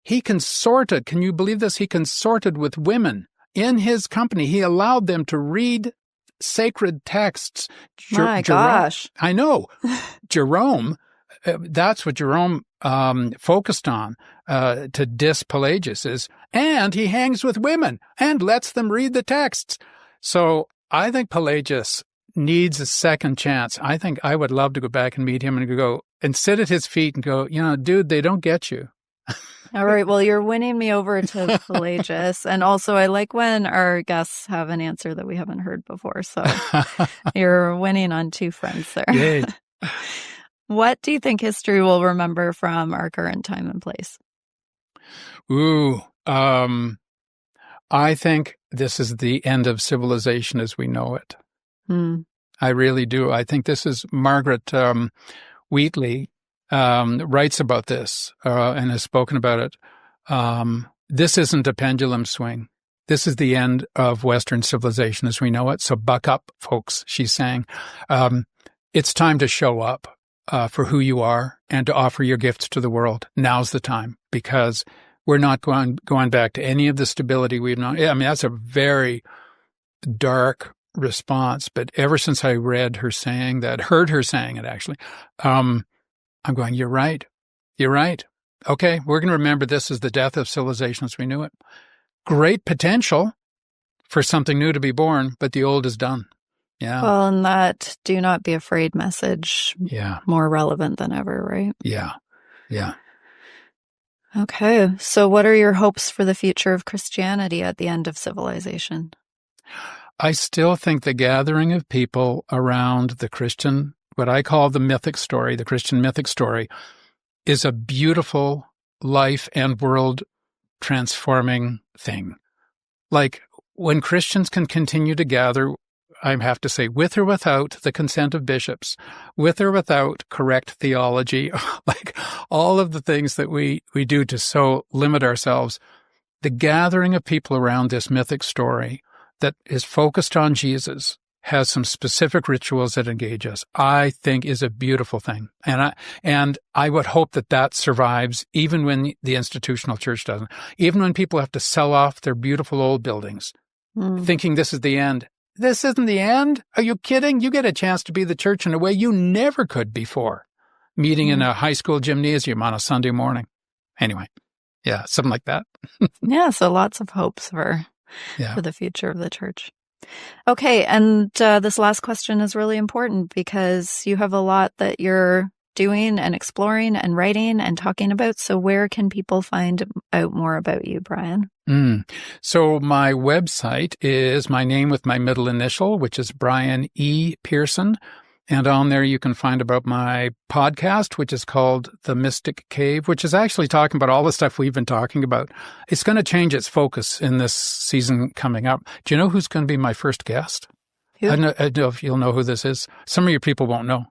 He consorted. Can you believe this? He consorted with women in his company. He allowed them to read sacred texts. My gosh. I know. Jerome. That's what Jerome focused on to diss Pelagius is, and he hangs with women and lets them read the texts. So I think Pelagius needs a second chance. I think I would love to go back and meet him and go and sit at his feet and go, dude, they don't get you. All right. Well, you're winning me over to Pelagius. And also, I like when our guests have an answer that we haven't heard before. So you're winning on two fronts there. Yay. What do you think history will remember from our current time and place? Ooh, I think this is the end of civilization as we know it. I really do. I think this is Margaret Wheatley writes about this and has spoken about it. This isn't a pendulum swing. This is the end of Western civilization as we know it. So buck up, folks, she's saying. It's time to show up for who you are and to offer your gifts to the world. Now's the time, because we're not going back to any of the stability we've known. I mean, that's a very dark response, but ever since I heard her saying it actually, I'm going, you're right. Okay, we're going to remember this as the death of civilization as we knew it. Great potential for something new to be born, but the old is done. Yeah. Well, and that do not be afraid message, more relevant than ever, right? Yeah. Okay, so what are your hopes for the future of Christianity at the end of civilization? I still think the gathering of people around the Christian, what I call the mythic story, the Christian mythic story, is a beautiful life and world transforming thing. Like when Christians can continue to gather, I have to say, with or without the consent of bishops, with or without correct theology, like all of the things that we do to so limit ourselves, the gathering of people around this mythic story that is focused on Jesus, has some specific rituals that engage us, I think is a beautiful thing. And I would hope that survives even when the institutional church doesn't. Even when people have to sell off their beautiful old buildings, thinking this is the end. This isn't the end? Are you kidding? You get a chance to be the church in a way you never could before, meeting in a high school gymnasium on a Sunday morning. Anyway, yeah, something like that. Yeah, so lots of hopes for the future of the church. Okay, and this last question is really important because you have a lot that you're doing and exploring and writing and talking about. So where can people find out more about you, Brian? So my website is my name with my middle initial, which is Brian E. Pearson. And on there you can find about my podcast, which is called The Mystic Cave, which is actually talking about all the stuff we've been talking about. It's going to change its focus in this season coming up. Do you know who's going to be my first guest? Who? I don't know if you'll know who this is. Some of your people won't know.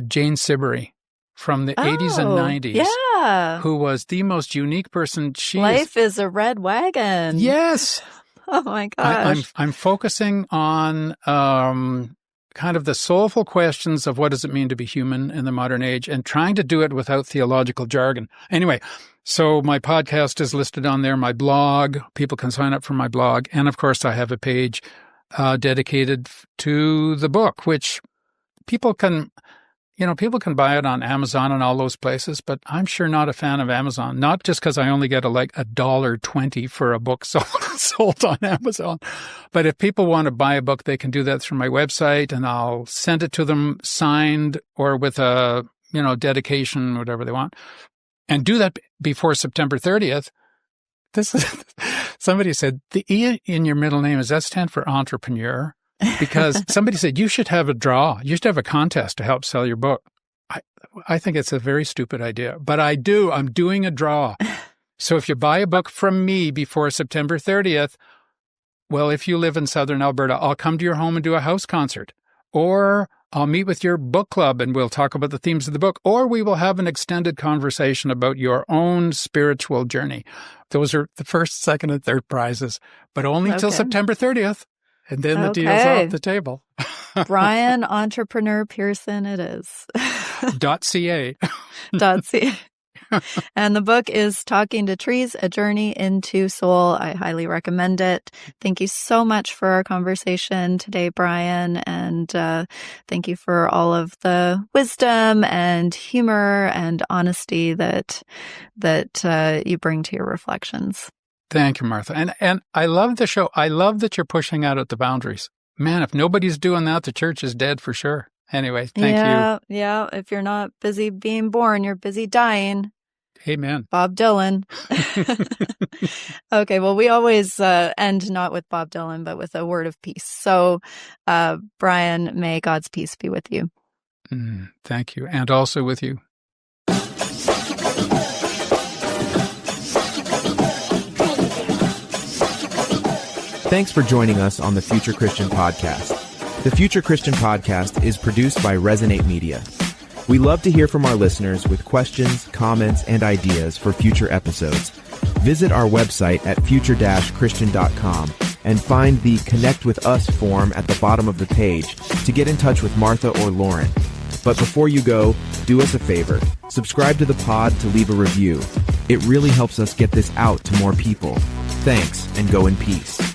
Jane Siberry from the 80s and 90s. Yeah. Who was the most unique person. Life is a red wagon. Yes. Oh my gosh. I'm focusing on kind of the soulful questions of what does it mean to be human in the modern age and trying to do it without theological jargon. Anyway, so my podcast is listed on there, my blog, people can sign up for my blog. And of course, I have a page dedicated to the book, which people can buy it on Amazon and all those places, but I'm sure not a fan of Amazon, not just because I only get $1.20 for a book sold on Amazon. But if people want to buy a book, they can do that through my website and I'll send it to them signed or with a, dedication, whatever they want, and do that before September 30th. This is, somebody said, the E in your middle name, does that stand for entrepreneur? Because somebody said, you should have a draw. You should have a contest to help sell your book. I think it's a very stupid idea, but I'm doing a draw. So if you buy a book from me before September 30th, well, if you live in Southern Alberta, I'll come to your home and do a house concert. Or I'll meet with your book club and we'll talk about the themes of the book. Or we will have an extended conversation about your own spiritual journey. Those are the first, second, and third prizes, but only until September 30th. And then the deal's off the table. Brian Entrepreneur Pearson it is. .ca. .ca. And the book is Talking to Trees, A Journey into Soul. I highly recommend it. Thank you so much for our conversation today, Brian. And thank you for all of the wisdom and humor and honesty that you bring to your reflections. Thank you, Martha. And I love the show. I love that you're pushing out at the boundaries. Man, if nobody's doing that, the church is dead for sure. Anyway, thank you. Yeah. If you're not busy being born, you're busy dying. Amen. Bob Dylan. Okay, well, we always end not with Bob Dylan, but with a word of peace. So, Brian, may God's peace be with you. Thank you. And also with you. Thanks for joining us on the Future Christian Podcast. The Future Christian Podcast is produced by Resonate Media. We love to hear from our listeners with questions, comments, and ideas for future episodes. Visit our website at future-christian.com and find the Connect with Us form at the bottom of the page to get in touch with Martha or Lauren. But before you go, do us a favor. Subscribe to the pod to leave a review. It really helps us get this out to more people. Thanks, and go in peace.